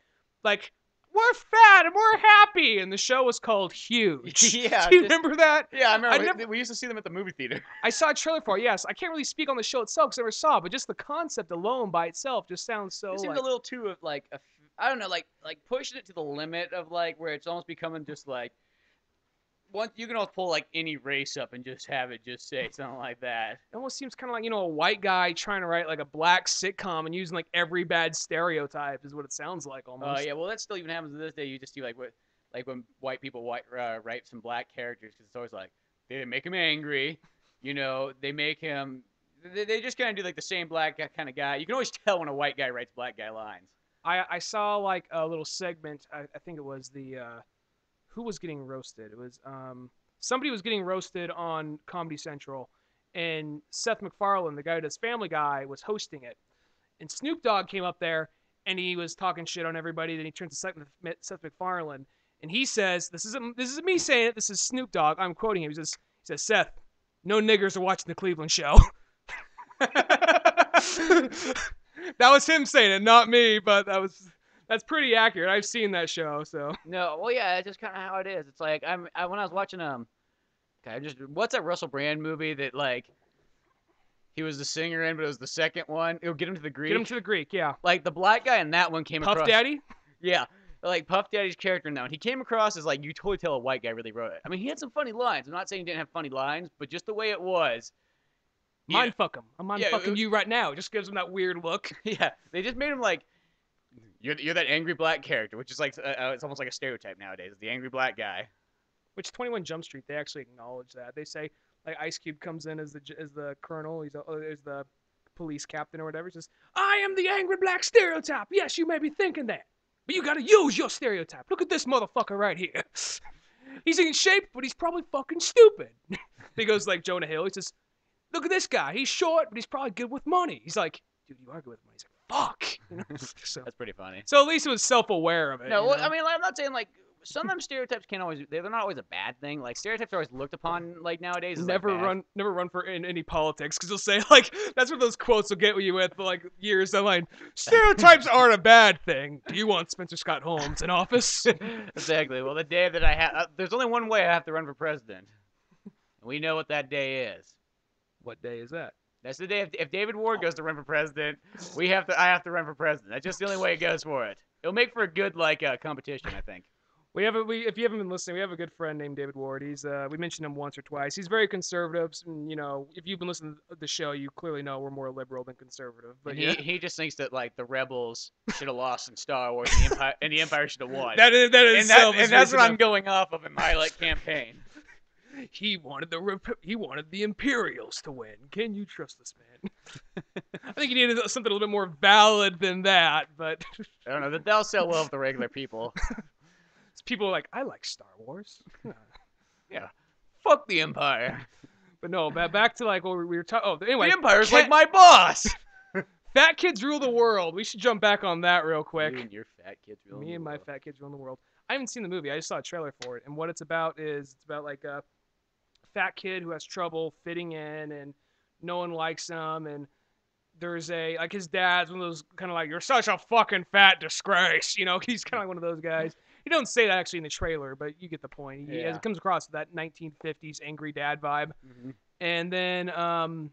we're fat and we're happy, and the show was called Huge. Yeah. Do you remember that? Yeah, I remember. We used to see them at the movie theater. I saw a trailer for it. Yes, I can't really speak on the show itself because I never saw it, but just the concept alone by itself just sounds so. It seems like, a little too of like I don't know, like pushing it to the limit of like where it's almost becoming just like. Once you can almost pull like any race up and just have it just say something like that. It almost seems kind of like, a white guy trying to write like a black sitcom and using like every bad stereotype is what it sounds like almost. Oh yeah, well that still even happens to this day. You just see like when white people write some black characters, because it's always like they make him angry, they make him. They just kind of do like the same black kind of guy. You can always tell when a white guy writes black guy lines. I saw like a little segment. I think it was the. Who was getting roasted? It was somebody was getting roasted on Comedy Central, and Seth MacFarlane, the guy who does Family Guy, was hosting it. And Snoop Dogg came up there, and he was talking shit on everybody. Then he turned to Seth MacFarlane, and he says, "This isn't me saying it. This is Snoop Dogg. I'm quoting him. He says, Seth, no niggers are watching the Cleveland show." That was him saying it, not me. But that's pretty accurate. I've seen that show, so. No, well, yeah, it's just kind of how it is. It's like when I was watching what's that Russell Brand movie that like he was the singer in, but it was the second one. It'll Get Him to the Greek. Get Him to the Greek, yeah. Like the black guy in that one came across. Puff Daddy. Yeah, like Puff Daddy's character in that one. He came across as like you totally tell a white guy really wrote it. I mean, he had some funny lines. I'm not saying he didn't have funny lines, but just the way it was. Mindfuck him. I'm mindfucking you right now. It just gives him that weird look. Yeah, they just made him like. You're that angry black character, which is like it's almost like a stereotype nowadays. The angry black guy. Which 21 Jump Street, they actually acknowledge that. They say like Ice Cube comes in as the colonel. He's the police captain or whatever. He says, "I am the angry black stereotype. Yes, you may be thinking that, but you got to use your stereotype. Look at this motherfucker right here." He's in shape, but he's probably fucking stupid. He goes like Jonah Hill. He says, look at this guy. He's short, but he's probably good with money. He's like, dude, you are good with money. He's like, fuck. You know? That's pretty funny. So at least he was self-aware of it. No, you know? I mean, like, I'm not saying like some of them stereotypes can't always. They're not always a bad thing. Like stereotypes are always looked upon like nowadays. As, never like, run for in any politics because they'll say like that's what those quotes will get you with for like years down the line. Stereotypes aren't a bad thing. Do you want Spencer Scott Holmes in office? Exactly. Well, the day that I have, there's only one way I have to run for president, and we know what that day is. What day is that? That's the day if David Ward goes to run for president, I have to run for president. That's just the only way it goes for it. It'll make for a good like competition, I think. If you haven't been listening, we have a good friend named David Ward. We mentioned him once or twice. He's very conservative. And, you know, if you've been listening to the show, you clearly know we're more liberal than conservative. But he just thinks that like the rebels should have lost in Star Wars and the Empire should have won. That is and that's what I'm going off of in my like campaign. He wanted the Imperials to win. Can you trust this man? I think he needed something a little bit more valid than that, but I don't know. That they'll sell well with the regular people. People are like, I like Star Wars. Yeah, fuck the Empire. But no, back to like what we were talking. Oh, anyway, the Empire's like my boss. Fat kids rule the world. We should jump back on that real quick. You and your fat kids rule. Me and my fat kids rule the world. I haven't seen the movie. I just saw a trailer for it, and what it's about like a fat kid who has trouble fitting in, and no one likes him, and there's like his dad's one of those kind of like, you're such a fucking fat disgrace, you know. He's kind of like one of those guys. He don't say that actually in the trailer, but you get the point. It comes across that 1950s angry dad vibe. Mm-hmm. And then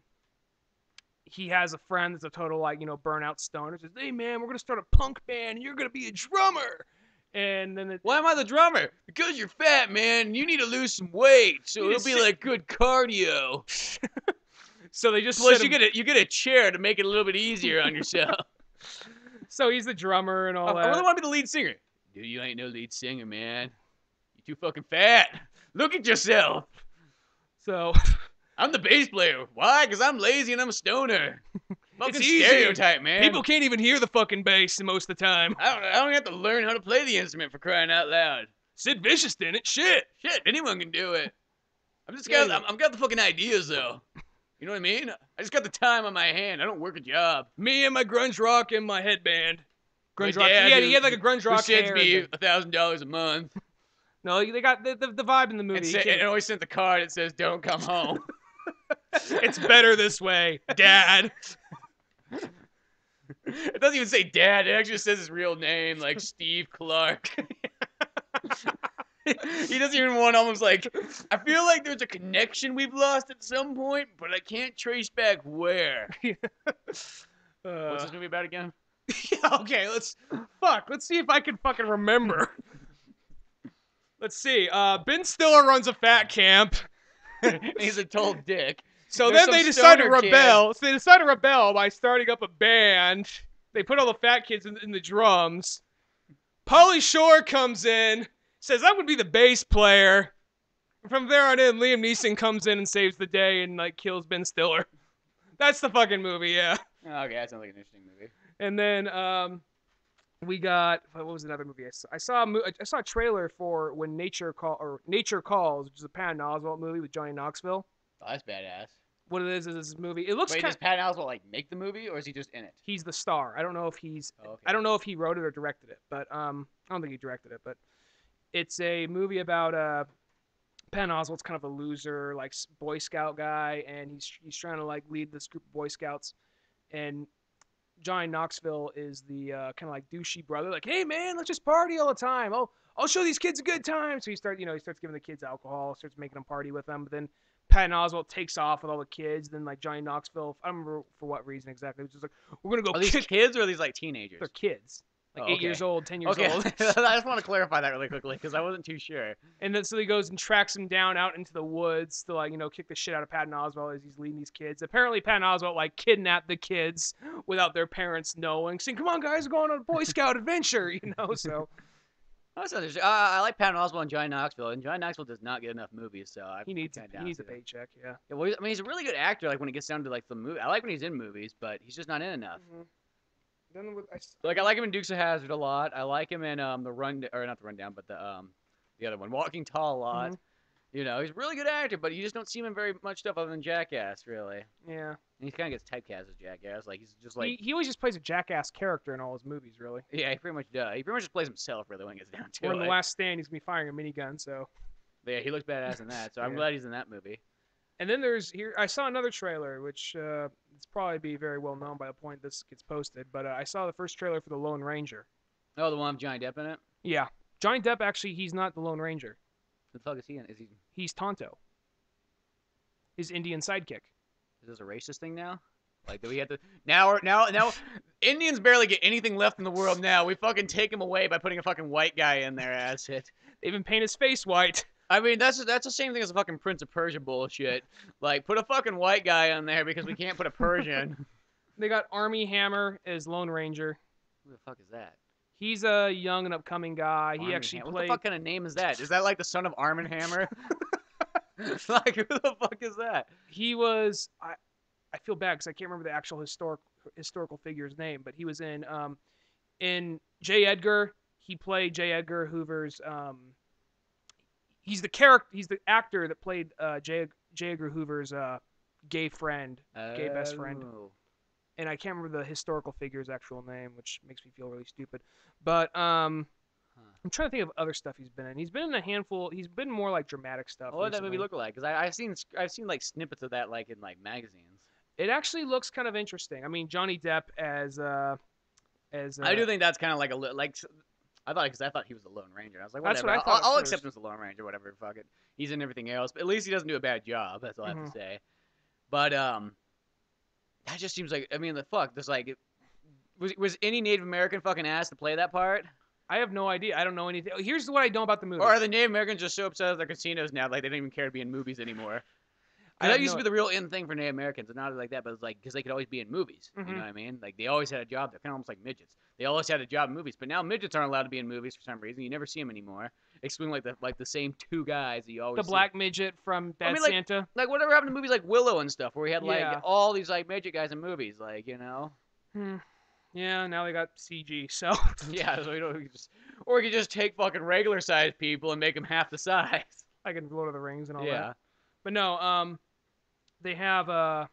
he has a friend that's a total like, you know, burnout stoner. Says, hey man, we're gonna start a punk band and you're gonna be a drummer. And then why am I the drummer? Because you're fat, man, and you need to lose some weight, so it'll be like good cardio. So they just plus you get a chair to make it a little bit easier on yourself. So he's the drummer and all that. I really want to be the lead singer. Dude, you ain't no lead singer, man. You too fucking fat. Look at yourself. So I'm the bass player. Why? Because I'm lazy and I'm a stoner. Fucking easy. Stereotype, man. People can't even hear the fucking bass most of the time. I don't have to learn how to play the instrument for crying out loud. Sid Vicious did it. Shit, anyone can do it. I've got the fucking ideas though. You know what I mean? I just got the time on my hand. I don't work a job. Me and my grunge rock and my headband. Grunge rock. Dad, he had like a grunge rock hair. hair. Me $1,000 a month. No, they got the vibe in the movie. And always sent the card that says, "Don't come home." It's better this way, Dad. It doesn't even say Dad. It actually says his real name, like Steve Clark. He doesn't even want almost like, I feel like there's a connection we've lost at some point, but I can't trace back where. What's this movie about again? Okay, let's see if I can fucking remember. Let's see. Ben Stiller runs a fat camp. He's a total dick. So then they decide to rebel. So they decide to rebel by starting up a band. They put all the fat kids in the drums. Pauly Shore comes in, says, I would be the bass player. From there on in, Liam Neeson comes in and saves the day and like kills Ben Stiller. That's the fucking movie, yeah. Okay, that sounds like an interesting movie. And then we got, what was another movie I saw? I saw a trailer for When Nature Calls, which is a Patton Oswalt movie with Johnny Knoxville. Oh, that's badass. What it is this movie. It looks. Wait, does Patton Oswalt like make the movie, or is he just in it? He's the star. I don't know if he's. Oh, okay. I don't know if he wrote it or directed it, but I don't think he directed it. But it's a movie about Patton Oswalt's kind of a loser, like Boy Scout guy, and he's trying to like lead this group of Boy Scouts, and Johnny Knoxville is the kind of like douchey brother, like, hey man, let's just party all the time. I'll show these kids a good time. So he starts giving the kids alcohol, starts making them party with them. But then Patton Oswalt takes off with all the kids. Then like Johnny Knoxville, I don't remember for what reason exactly. It was just like, we're gonna go. Are these kids or are these like teenagers? They're kids. Like 8 years old, 10 years old. I just want to clarify that really quickly because I wasn't too sure. And then so he goes and tracks him down out into the woods to like, kick the shit out of Patton Oswalt as he's leading these kids. Apparently Patton Oswalt like kidnapped the kids without their parents knowing, saying, come on guys, we're going on a Boy Scout adventure, so. I like Patton Oswalt and Johnny Knoxville, and Johnny Knoxville does not get enough movies, so he needs a paycheck, yeah. Well, I mean, he's a really good actor. Like when it gets down to like the movie, I like when he's in movies, but he's just not in enough. Mm-hmm. I like him in Dukes of Hazzard a lot. I like him in not the Rundown, but the the other one. Walking Tall a lot. Hmm. You know, he's a really good actor, but you just don't see him in very much stuff other than Jackass, really. Yeah. And he kind of gets typecast as Jackass. Like, he's just like, He always just plays a jackass character in all his movies, really. yeah, he pretty much does. He pretty much just plays himself, really, when it gets down to Or in The it. Last Stand, he's gonna be firing a minigun. So. But yeah, he looks badass in that, so I'm Yeah. glad he's in that movie. And then there's here. I saw another trailer, which it's probably be very well known by the point this gets posted. But I saw the first trailer for the Lone Ranger. Oh, the one with Johnny Depp in it? Yeah, Johnny Depp actually he's not the Lone Ranger. Who the fuck is he in? Is He's Tonto, his Indian sidekick. this a racist thing now? Like, do we have to now? Indians barely get anything left in the world now. We fucking take him away by putting a fucking white guy in there as it. They even paint his face white. I mean, that's the same thing as the fucking Prince of Persia bullshit. Like, put a fucking white guy on there because we can't put a Persian. They got Army Hammer as Lone Ranger. Who the fuck is that? He's a young and upcoming guy. He Arm actually What played. the fuck kind of name is that? Is that like the son of Arm & Hammer? Like, who the fuck is that? He was. I feel bad because I can't remember the actual historical figure's name, but he was in J. Edgar. He played J. Edgar Hoover's. He's the character. He's the actor that played J. Edgar Hoover's gay friend, gay best friend. Oh. And I can't remember the historical figure's actual name, which makes me feel really stupid. But I'm trying to think of other stuff he's been in. He's been in a handful. He's been more like dramatic stuff. What did that recently. movie look like? Because I've seen like snippets of that like in like magazines. It actually looks kind of interesting. I mean, Johnny Depp as I do think that's kind of like I thought he was the Lone Ranger. I was like, whatever. That's what I thought at I'll first. accept him as the Lone Ranger, whatever. Fuck it. He's in everything else, but at least he doesn't do a bad job. That's all I have to say. But that just seems like, I mean, the fuck. There's like, was any Native American fucking asked to play that part? I have no idea. I don't know anything. Here's what I know about the movie. Or are the Native Americans just so upset at their casinos now, like they don't even care to be in movies anymore? That used to be the real in thing for Native Americans, and not like that, but it's like because they could always be in movies. You know what I mean? Like they always had a job. They're kind of almost like midgets. They always had a job in movies, but now midgets aren't allowed to be in movies for some reason. You never see them anymore, excluding like the same two guys that you always. The black midget from Bad Santa. Like whatever happened to movies like Willow and stuff, where we had like Yeah. all these like midget guys in movies, like you know. Yeah, now they got CG. So Yeah, so or you could just take fucking regular sized people and make them half the size. I can Lord of the Rings and all Yeah. that. But no, they have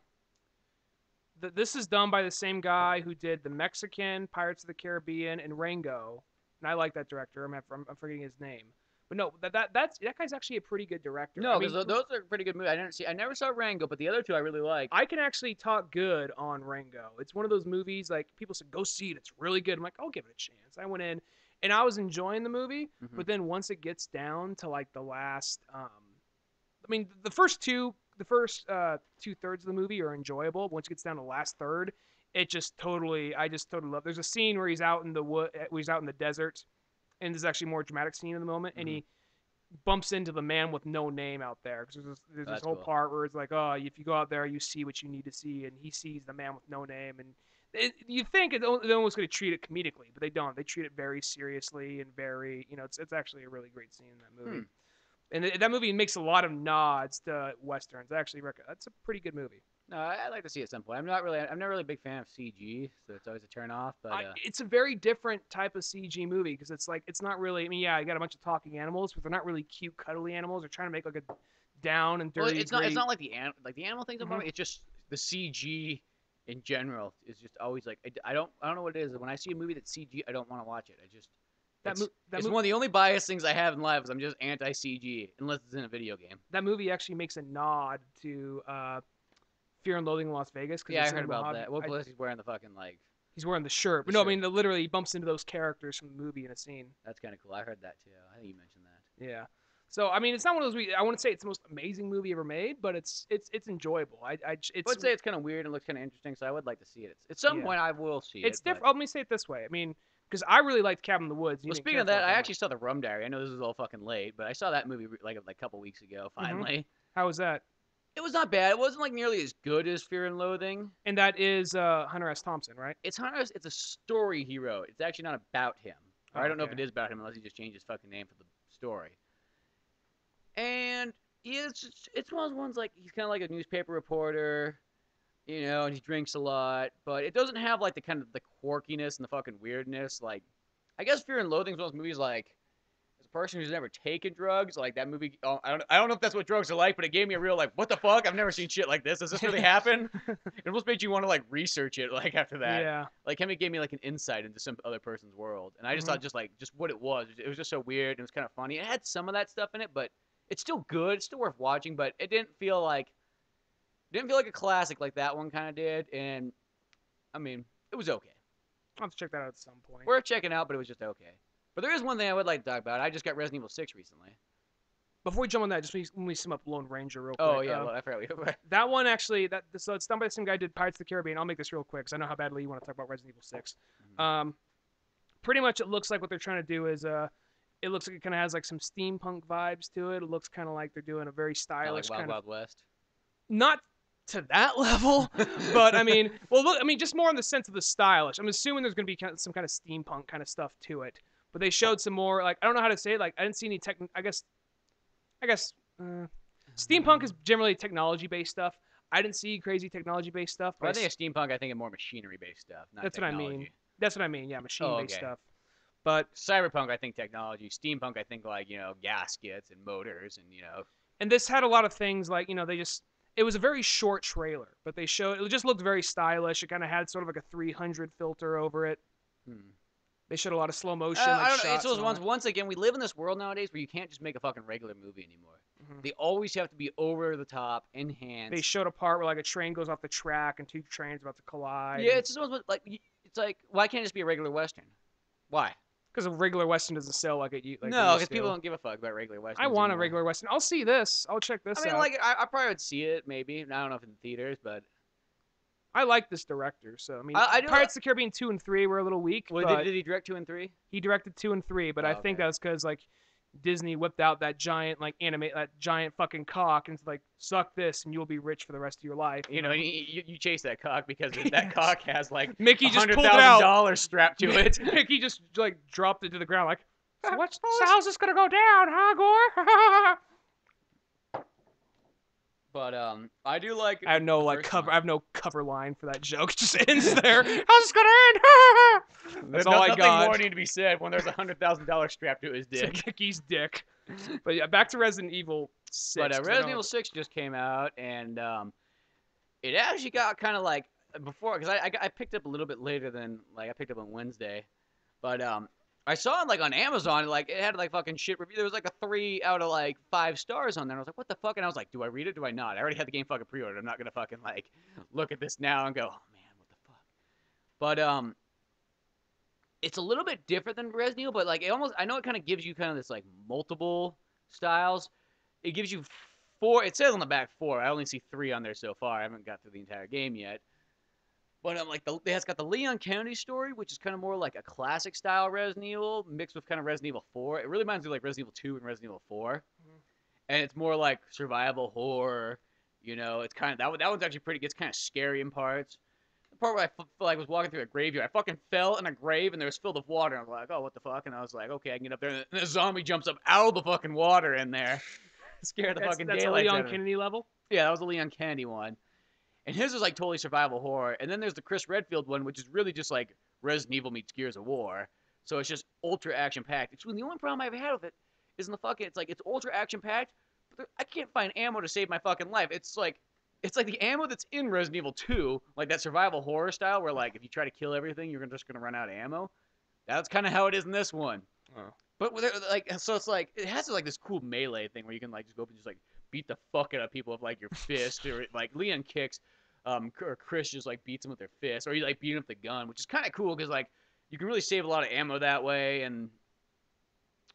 this is done by the same guy who did the Mexican, Pirates of the Caribbean, and Rango. And I like that director. I'm forgetting his name. But no, that guy's actually a pretty good director. No, because those are pretty good movies. I never saw Rango, but the other two I really like. I can actually talk good on Rango. It's one of those movies like people said go see it. It's really good. I'm like, I'll give it a chance. I went in and I was enjoying the movie, but then once it gets down to like the last, I mean, the first 2/3 of the movie are enjoyable. But once it gets down to the last third, I just totally love. There's a scene where he's out in the he's out in the desert, and there's actually a more dramatic scene in the moment, and he bumps into the man with no name out there. Because there's this whole part where it's like, oh, if you go out there, you see what you need to see, and he sees the man with no name, and you think they're almost going to treat it comedically, but they don't. They treat it very seriously and very, it's actually a really great scene in that movie. And that movie makes a lot of nods to westerns. I actually reckon that's a pretty good movie. No, I'd like to see it at some point. I'm not really a big fan of CG, so it's always a turn off. But it's a very different type of CG movie because it's like it's not really. I mean, yeah, you got a bunch of talking animals, but they're not really cute, cuddly animals. They're trying to make like a down and dirty. Well, it's not like the animal things. It's just the CG in general is just always like I don't know what it is. When I see a movie that's CG, I don't want to watch it. It's one of the only biased things I have in life is I'm just anti-CG unless it's in a video game. That movie actually makes a nod to Fear and Loathing in Las Vegas. Yeah, I heard about that. Well, plus he's wearing the fucking like. He's wearing the shirt, but no, I mean literally he bumps into those characters from the movie in a scene. That's kind of cool. I heard that too. I think you mentioned that. Yeah. So I mean, it's not one of those. I wouldn't say it's the most amazing movie ever made, but it's enjoyable. I would say it's kind of weird and looks kind of interesting, so I would like to see it. At some point, I will see it. It's different. Let me say it this way. I mean, because I really liked Cabin in the Woods. Well, speaking of that, I actually saw The Rum Diary. I know this is all fucking late, but I saw that movie like a couple weeks ago. Finally. How was that? It was not bad. It wasn't like nearly as good as Fear and Loathing. And that is Hunter S. Thompson, right? It's It's a story he wrote. It's actually not about him. Or I don't know if it is about him unless he just changed his fucking name for the story. And yeah, it's one of those ones like he's kind of like a newspaper reporter, and he drinks a lot, but it doesn't have like the kind of the quirkiness and the fucking weirdness. Like, I guess Fear and Loathing is one of those movies like person who's never taken drugs, like that movie, I don't know if that's what drugs are like, but it gave me a real like, what the fuck? I've never seen shit like this. Does this really happen? It almost made you want to like research it like after that. Yeah. Like him, it gave me like an insight into some other person's world, and I just Mhm. thought just what it was just so weird. And it was kind of funny. It had some of that stuff in it, but it's still good. It's still worth watching, but it didn't feel like a classic like that one kind of did. And I mean, it was okay. I'll have to check that out at some point. Worth checking out, but it was just okay. But there is one thing I would like to talk about. I just got Resident Evil 6 recently. Before we jump on that, just let me sum up Lone Ranger real quick. Oh yeah, well, I forgot. That one actually, so it's done by the same guy who did Pirates of the Caribbean. I'll make this real quick because I know how badly you want to talk about Resident Evil 6. Mhm. Pretty much, it looks like what they're trying to do is, it looks like it kind of has like some steampunk vibes to it. It looks kind of like they're doing a very stylish Like kind Wild of, Wild West. not to that level, but I mean, well, look, I mean, just more in the sense of the stylish. I'm assuming there's going to be some kind of steampunk kind of stuff to it. But they showed some more, like, I don't know how to say it. Like, I didn't see any I guess steampunk is generally technology-based stuff. I didn't see crazy technology-based stuff. When I think of steampunk, I think of more machinery-based stuff, not that's technology. what I mean. That's what I mean. Yeah, machine-based okay. stuff. But Cyberpunk, I think technology. Steampunk, I think like gaskets and motors and. and this had a lot of things like it was a very short trailer, but they showed it just looked very stylish. It kind of had sort of like a 300 filter over it. They showed a lot of slow motion. I don't know. Shots It's those and all ones. that. Once again, we live in this world nowadays where you can't just make a fucking regular movie anymore. Mhm. They always have to be over the top, enhanced. They showed a part where like a train goes off the track and two trains about to collide. Yeah, it's just like why can't it just be a regular western? Why? Because a regular western doesn't sell like it. Like No, because because people don't give a fuck about regular westerns. I want a anymore. regular western. I'll see this. I'll check this I mean, out. like I probably would see it maybe. I don't know if in theaters, but I like this director, so I mean, I do Pirates of the Caribbean 2 and 3 were a little weak. well, but did he direct 2 and 3? he directed 2 and 3, but I Oh, think okay. that's because like Disney whipped out that giant that giant fucking cock and it's like suck this and you'll be rich for the rest of your life. You chase that cock because that cock has like Mickey just pulled it out. $100,000 strapped to it. Mickey just like dropped it to the ground like, how's this gonna go down, huh, Gore? But I do like. I have no the like first cover. one. I have no cover line for that joke. It just ends there. How's this gonna end? That's all I Nothing got. more need to be said when there's $100,000 strapped to his dick. To Mickey's dick. But yeah, back to Resident Evil 6. But 'cause I Resident don't- Evil 6 just came out, and it actually got kind of like before because I picked up a little bit later than like I picked up on Wednesday, but I saw it like on Amazon, like it had like fucking shit review. There was like a 3 out of like 5 stars on there. I was like, what the fuck? And I was like, do I read it? Do I not? I already had the game fucking pre-ordered. I'm not gonna fucking like look at this now and go, oh man, what the fuck? But it's a little bit different than Resident Evil, but like I know it kind of gives you kind of this like multiple styles. It gives you 4. It says on the back 4. I only see 3 on there so far. I haven't got through the entire game yet. But it's got the Leon Kennedy story, which is kind of more like a classic style Resident Evil mixed with kind of Resident Evil 4. It really reminds me of like Resident Evil 2 and Resident Evil 4. Mhm. And it's more like survival horror. It's kind of that one's actually pretty. It's kind of scary in parts. The part where I was walking through a graveyard, I fucking fell in a grave and there was filled with water. I'm like, oh, what the fuck? And I was like, okay, I can get up there. And a zombie jumps up out of the fucking water in there. Scared the fucking that's a daylights out Leon of me. Kennedy level. Yeah, that was the Leon Kennedy one. And his is like totally survival horror. And then there's the Chris Redfield one, which is really just like Resident Evil meets Gears of War. So it's just ultra action packed. The only problem I've had with it is in the fucking it's ultra action packed, but I can't find ammo to save my fucking life. It's like the ammo that's in Resident Evil 2, like that survival horror style where like if you try to kill everything, you're just gonna run out of ammo. That's kind of how it is in this one. Oh. But so it's like it has like this cool melee thing where you can like just go up and just like beat the fuck out of people with like your fist or like Leon kicks, or Chris just like beats him with their fist, or you like beat him with the gun, which is kind of cool because like you can really save a lot of ammo that way, and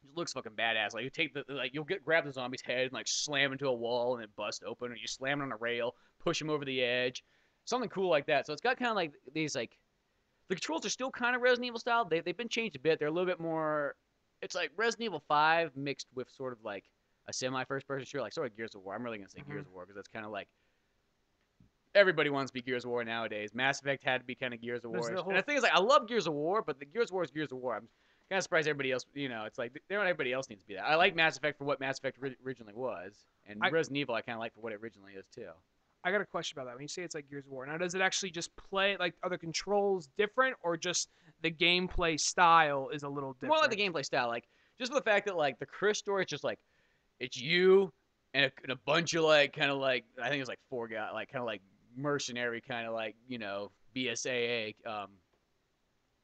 it looks fucking badass. Like you take you'll grab the zombie's head and like slam into a wall and it busts open, or you slam it on a rail, push him over the edge, something cool like that. So it's got kind of like these like the controls are still kind of Resident Evil style. They've been changed a bit. They're a little bit more. It's like Resident Evil 5 mixed with sort of like a semi-first person shooter, like sort of Gears of War. I'm really gonna say Gears of War because that's kind of like everybody wants to be Gears of War nowadays. Mass Effect had to be kind of Gears of War. And the thing is, like, I love Gears of War, but the Gears of War is Gears of War. I'm kind of surprised everybody else. It's like everybody else needs to be that. I like Mass Effect for what Mass Effect originally was, and Resident Evil I kind of like for what it originally is too. I got a question about that. When you say it's like Gears of War, now does it actually just play like are the controls different or just the gameplay style is a little different? More like the gameplay style, like Just for the fact that like the Chris story, it's just like it's you and a bunch of like kind of like I think it's like 4 guys, like kind of like mercenary kind of like BSAA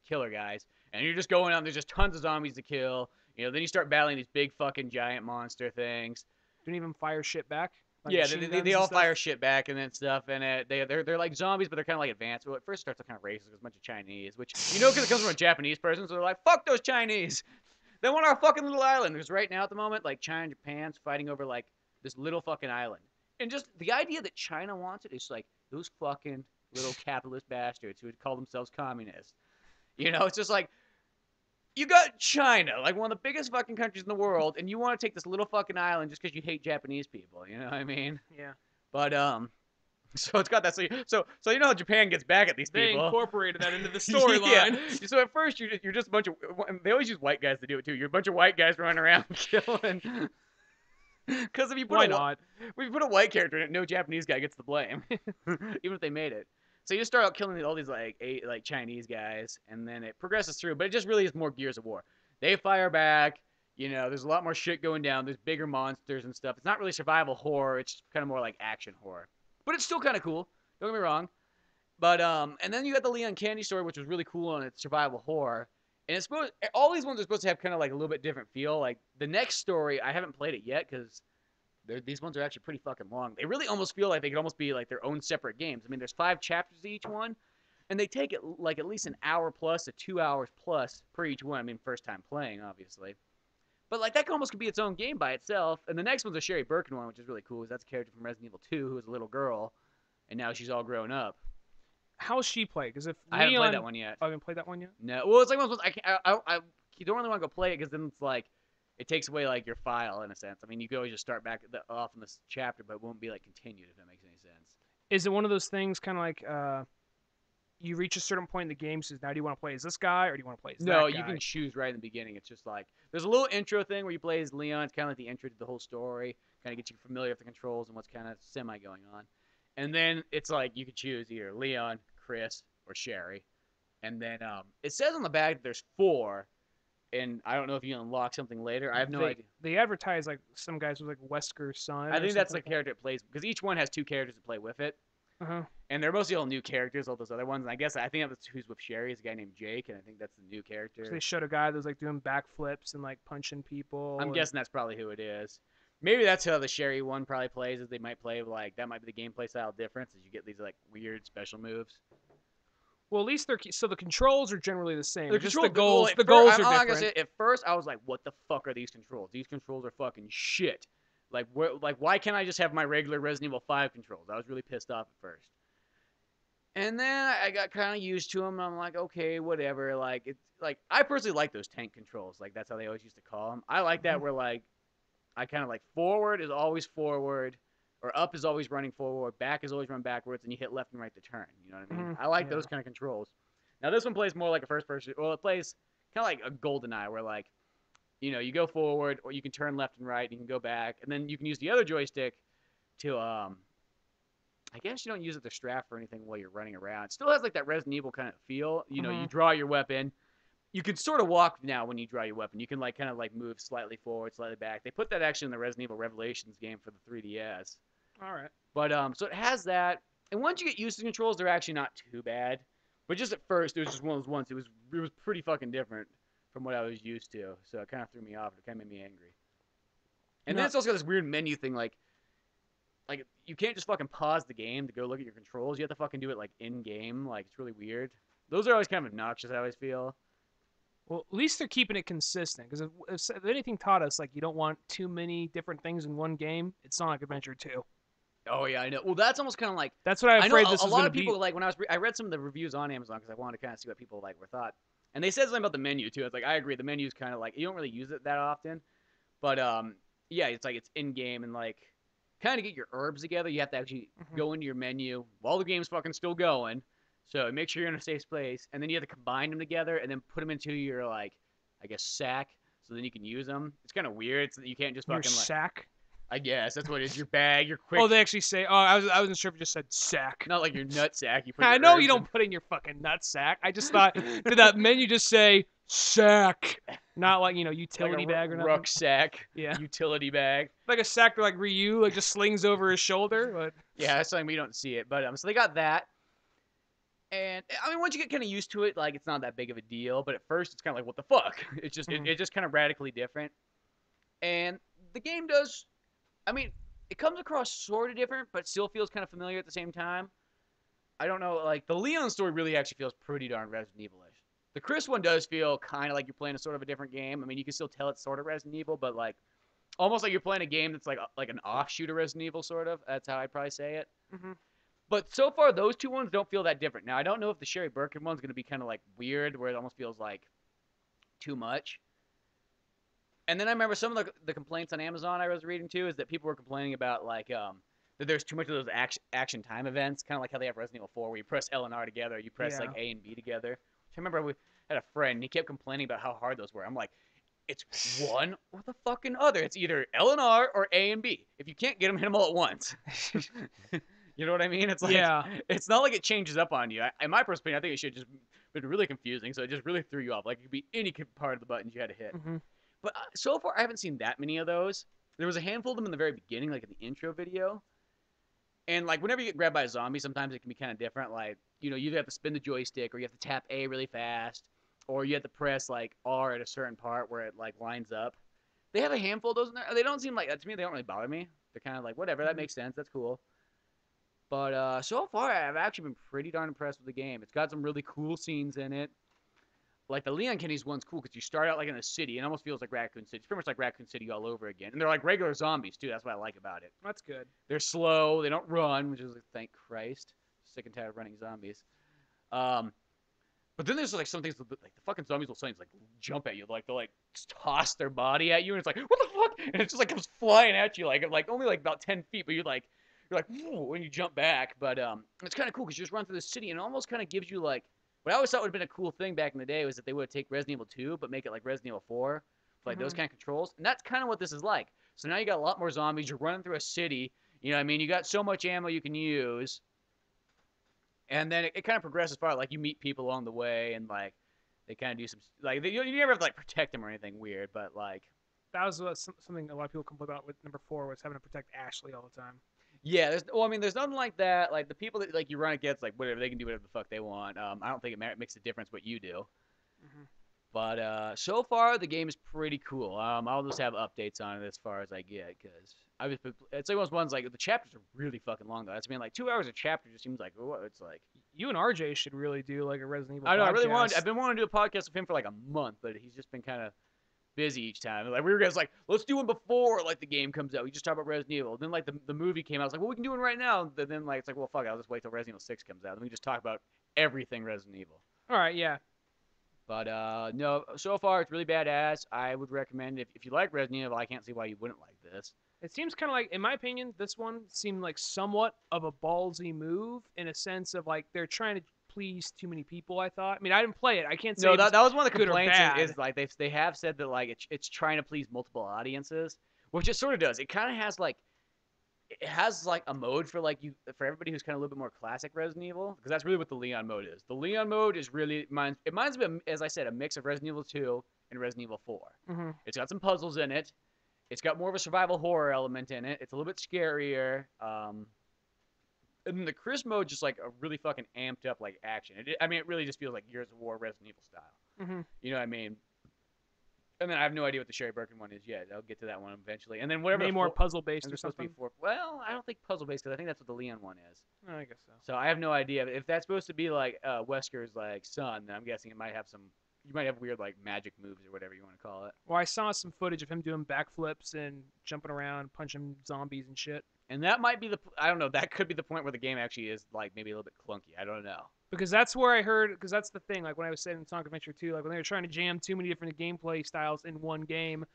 killer guys, and you're just going out. There's just tons of zombies to kill. Then you start battling these big fucking giant monster things. Don't even fire shit back. Like Yeah, machine they guns all and stuff? fire shit back and then stuff, and they're like zombies, but they're kind of like advanced. Well, at first it starts kind of racist, 'cause it's a bunch of Chinese, which because it comes from a Japanese person, so they're like, fuck those Chinese. They want our fucking little island. Because right now at the moment, like China and Japan's fighting over like this little fucking island, and just the idea that China wants it is like those fucking little capitalist bastards who would call themselves communists. It's just like you got China, like one of the biggest fucking countries in the world, and you want to take this little fucking island just because you hate Japanese people. You know what I mean? Yeah. But so it's got that. So you know how Japan gets back at these They people. incorporated that into the storyline. Yeah. So at first you're just a bunch of. They always use white guys to do it too. You're a bunch of white guys running around killing. Because if you put a white character in it, no Japanese guy gets the blame, even if they made it. So you just start out killing all these like Chinese guys, and then it progresses through. But it just really is more Gears of War. They fire back. There's a lot more shit going down. There's bigger monsters and stuff. It's not really survival horror. It's kind of more like action horror. But it's still kind of cool. Don't get me wrong. But and then you got the Leon Candy story, which was really cool on its survival horror. And it's all these ones are supposed to have kind of like a little bit different feel. Like the next story, I haven't played it yet because these ones are actually pretty fucking long. They really almost feel like they could almost be like their own separate games. I mean, there's 5 chapters to each one, and they take it like at least an hour plus to 2 hours plus per each one. I mean, first time playing, obviously. But like that almost could be its own game by itself. And the next one's a Sherry Birkin one, which is really cool. Because that's a character from Resident Evil 2 who was a little girl, and now she's all grown up. How's she play? Because if I haven't played that one yet. I haven't played that one yet. No, well, it's like one of those. You don't really want to go play it because then it's like it takes away like your file in a sense. I mean, you could always just start back off in this chapter, but it won't be like continued if that makes any sense. Is it one of those things kind of like you reach a certain point in the game, says now do you want to play as this guy or do you want to play as that guy? No, you can choose right in the beginning. It's just like there's a little intro thing where you play as Leon. It's kind of like the intro to the whole story, kind of get you familiar with the controls and what's kind of semi going on. And then it's like you could choose either Leon, Chris, or Sherry. And then it says on the back that there's 4, and I don't know if you unlock something later. I have no idea. They advertise like some guys was like Wesker's son. I think that's the character it plays because each one has 2 characters to play with it. Uh-huh. And they're mostly all new characters, all those other ones. And I think that's who's with Sherry is a guy named Jake, and I think that's the new character. So they showed a guy that was like doing backflips and like punching people. I'm guessing that's probably who it is. Maybe that's how the Sherry one probably plays. Is they might play like that might be the gameplay style difference. Is you get these like weird special moves. Well, at least the controls are generally the same. The goals are different. Like I said, at first I was like, "What the fuck are these controls? These controls are fucking shit. Like, why can't I just have my regular Resident Evil 5 controls?" I was really pissed off at first. And then I got kind of used to them. And I'm like, okay, whatever. Like it's like I personally like those tank controls. Like that's how they always used to call them. I like that where like I kind of like forward is always forward, or up is always running forward, back is always run backwards, and you hit left and right to turn. You know what I mean? I like those kind of controls. Now this one plays more like a first person. Well, it plays kind of like a GoldenEye, where like you go forward, or you can turn left and right, and you can go back, and then you can use the other joystick to I guess you don't use it to strap or anything while you're running around. It still has like that Resident Evil kind of feel. You draw your weapon. You can sort of walk now when you draw your weapon. You can like kind of like move slightly forward, slightly back. They put that actually in the Resident Evil Revelations game for the 3DS. All right. But so it has that. And once you get used to the controls, they're actually not too bad. But just at first, it was just one of those ones. It was pretty fucking different from what I was used to. So it kind of threw me off. It kind of made me angry. And then it's also got this weird menu thing like you can't just fucking pause the game to go look at your controls. You have to fucking do it like in game. Like it's really weird. Those are always kind of obnoxious. I always feel. Well, at least they're keeping it consistent. Because if anything taught us, like you don't want too many different things in one game. It's Sonic Adventure 2. Oh yeah, I know. Well, that's almost kind of like. That's what I'm afraid this is going to be. A lot of people like when I read some of the reviews on Amazon because I wanted to kind of see what people like were thought. And they said something about the menu too. It's like I agree. The menu is kind of like you don't really use it that often, but yeah, it's like it's in game and like. Kind of get your herbs together, you have to actually go into your menu while the game's fucking still going. So make sure you're in a safe place, and then you have to combine them together and then put them into your like, I guess sack, so then you can use them. It's kind of weird. It's, you can't just fucking your sack. I guess that's what it is. Your bag, your quick. Oh, they actually say. Oh, I wasn't sure if it just said sack. Not like your nut sack. You put I your know herbs you in. don't put in your fucking nut sack. I just thought, did that menu just say sack? Not like utility like a bag or nothing. rucksack, Yeah, utility bag. like a sack that like Ryu like just slings over his shoulder. But Yeah, that's something we don't see it. But so they got that. And I mean, once you get kind of used to it, like it's not that big of a deal. But at first, it's kind of like, what the fuck? It's just it's just kind of radically different. And the game does. I mean, it comes across sort of different, but still feels kind of familiar at the same time. I don't know. Like the Leon story really actually feels pretty darn Resident Evil-ish. The Chris one does feel kind of like you're playing a sort of a different game. I mean, you can still tell it's sort of Resident Evil, but like almost like you're playing a game that's like an offshoot of Resident Evil, sort of. That's how I'd probably say it. mm-hmm. But so far, those two ones don't feel that different. Now, I don't know if the Sherry Birkin one's going to be kind of like weird, where it almost feels like too much. And then I remember some of the complaints on Amazon I was reading too is that people were complaining about like that there's too much of those action time events, kind of like how they have Resident Evil 4, where you press L and R together, you press like A and B together. Which I remember we had a friend, and he kept complaining about how hard those were. I'm like, it's one or the fucking other. It's either L and R or A and B. If you can't get them, hit them all at once. You know what I mean? It's like it's not like it changes up on you. In my personal opinion, I think it should just been really confusing. So it just really threw you off. Like it could be any part of the buttons you had to hit. Mm-hmm. But so far, I haven't seen that many of those. There was a handful of them in the very beginning, like in the intro video. And like whenever you get grabbed by a zombie, sometimes it can be kind of different. Like you either have to spin the joystick, or you have to tap A really fast, or you have to press like R at a certain part where it like lines up. They have a handful of those in there. They don't seem like to me. They don't really bother me. They're kind of like whatever. That makes sense. That's cool. But so far, I've actually been pretty darn impressed with the game. It's got some really cool scenes in it. Like the Leon Kenny's one's cool because you start out like in a city, and it almost feels like Raccoon City. It's pretty much like Raccoon City all over again. And they're like regular zombies too. That's what I like about it. That's good. They're slow. They don't run, which is like, thank Christ. Sick and tired of running zombies. But then there's like some things like the fucking zombies will sometimes like jump at you, like they'll like toss their body at you, and it's like what the fuck, and it just like comes flying at you like only like about 10 feet, but you're like when you jump back. But it's kind of cool because you just run through the city, and it almost kind of gives you like what I always thought would have been a cool thing back in the day was that they would take Resident Evil 2 but make it like Resident Evil 4, like those kind of controls, and that's kind of what this is like. So now you got a lot more zombies. You're running through a city. You know what I mean? You got so much ammo you can use. And then it kind of progresses far. Like you meet people along the way, and like they kind of do some like you never have to like protect them or anything weird, but like that was something a lot of people complained about with number 4 was having to protect Ashley all the time. Yeah, there's nothing like that. Like the people that like you run against, like whatever they can do whatever the fuck they want. I don't think it makes a difference what you do. Mm-hmm. But so far the game is pretty cool. I'll just have updates on it as far as I get because it's like those ones like the chapters are really fucking long though. That's like 2 hours a chapter just seems like it's like you and RJ should really do like a Resident Evil. I know. Podcast. I've been wanting to do a podcast with him for like a month, but he's just been kind of busy each time. Like we were guys like let's do one before like the game comes out. We just talk about Resident Evil. Then like the movie came out. I was like, well, we can do one right now. Then like it's like, well, fuck, I'll just wait till Resident Evil 6 comes out. Then we just talk about everything Resident Evil. All right, yeah. But no, so far it's really badass. I would recommend if you like Resident Evil, I can't see why you wouldn't like this. It seems kind of like, in my opinion, this one seemed like somewhat of a ballsy move in a sense of like they're trying to please too many people. I thought. I mean, I didn't play it. I can't say. No, that was one of the complaints. Is like they have said that like it's trying to please multiple audiences, which it sort of does. It kind of has like. It has like a mode for like for everybody who's kind of a little bit more classic Resident Evil, because that's really what the Leon mode is. The Leon mode is really reminds me of, as I said, a mix of Resident Evil 2 and Resident Evil 4. Mm-hmm. It's got some puzzles in it. It's got more of a survival horror element in it. It's a little bit scarier. And then the Chris mode just like a really fucking amped up like action. It really just feels like Gears of War Resident Evil style. Mm-hmm. You know what I mean? And then I have no idea what the Sherry Birkin one is yet. I'll get to that one eventually. And then whatever. Maybe more puzzle based or something. Well, I don't think puzzle based because I think that's what the Leon one is. Oh, I guess so. So I have no idea if that's supposed to be like Wesker's like son. Then I'm guessing it might have some. You might have weird like magic moves or whatever you want to call it. Well, I saw some footage of him doing backflips and jumping around, punching zombies and shit. And that might be I don't know. That could be the point where the game actually is like maybe a little bit clunky. I don't know. Because that's where I heard. Because that's the thing. Like when I was saying in Sonic Adventure 2, like when they were trying to jam too many different gameplay styles in one game,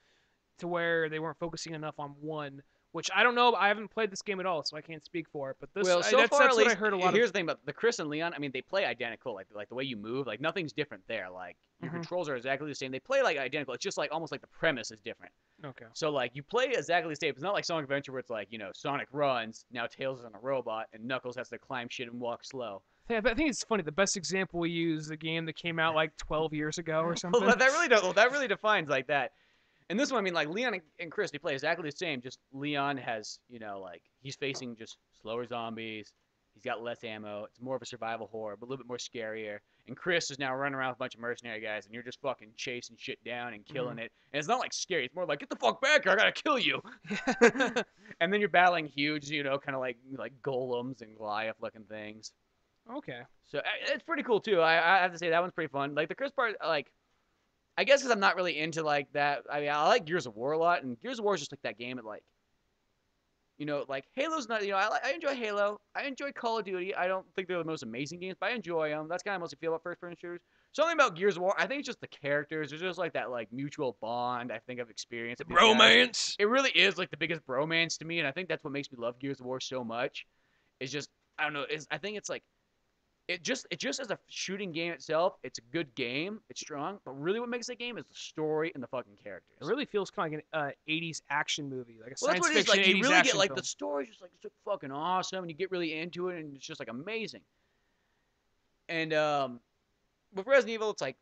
to where they weren't focusing enough on one. which I don't know. I haven't played this game at all, so I can't speak for it. But Well, so that's far at what I least, heard a lot of. here's the thing about the Chris and Leon. I mean, they play identical. Like the way you move, like nothing's different there. Like your Mhm. controls are exactly the same. They play like identical. It's just like almost like the premise is different. Okay. So like you play exactly the same. It's not like Sonic Adventure where it's like Sonic runs, now Tails is on a robot, and Knuckles has to climb shit and walk slow. Yeah, but I think it's funny. The best example we use is a game that came out like 12 years ago or Well, something. that really defines like that. And this one, I mean, like Leon and Chris, they play exactly the same. Just Leon has, like he's facing just slower zombies. He's got less ammo. It's more of a survival horror, but a little bit more scarier. And Chris is now running around with a bunch of mercenary guys, and you're just fucking chasing shit down and killing it. And it's not like scary. It's more like get the fuck back here, I gotta kill you. And then you're battling huge, kind of like golems and Goliath looking things. Okay. So it's pretty cool too. I have to say that one's pretty fun. Like the Chris part, like I guess because I'm not really into like that. I mean, I like Gears of War a lot, and Gears of War is just like that game. At like Halo's not. I enjoy Halo. I enjoy Call of Duty. I don't think they're the most amazing games, but I enjoy them. That's kind of mostly feel about first-person shooters. Something about Gears of War, I think it's just the characters. There's just like that like mutual bond. I think I've experienced with these guys. Romance. It really is like the biggest bromance to me, and I think that's what makes me love Gears of War so much. It's just I don't know. I think it's like it just as a shooting game itself, it's a good game. It's strong, but really what makes that game is the story and the fucking characters. It really feels kind of like an 80s action movie, like a Well, science that's what it is. fiction Like 80s you really action get like film. the story's just like so fucking awesome, and you get really into it, and it's just like amazing. And with Resident Evil, it's like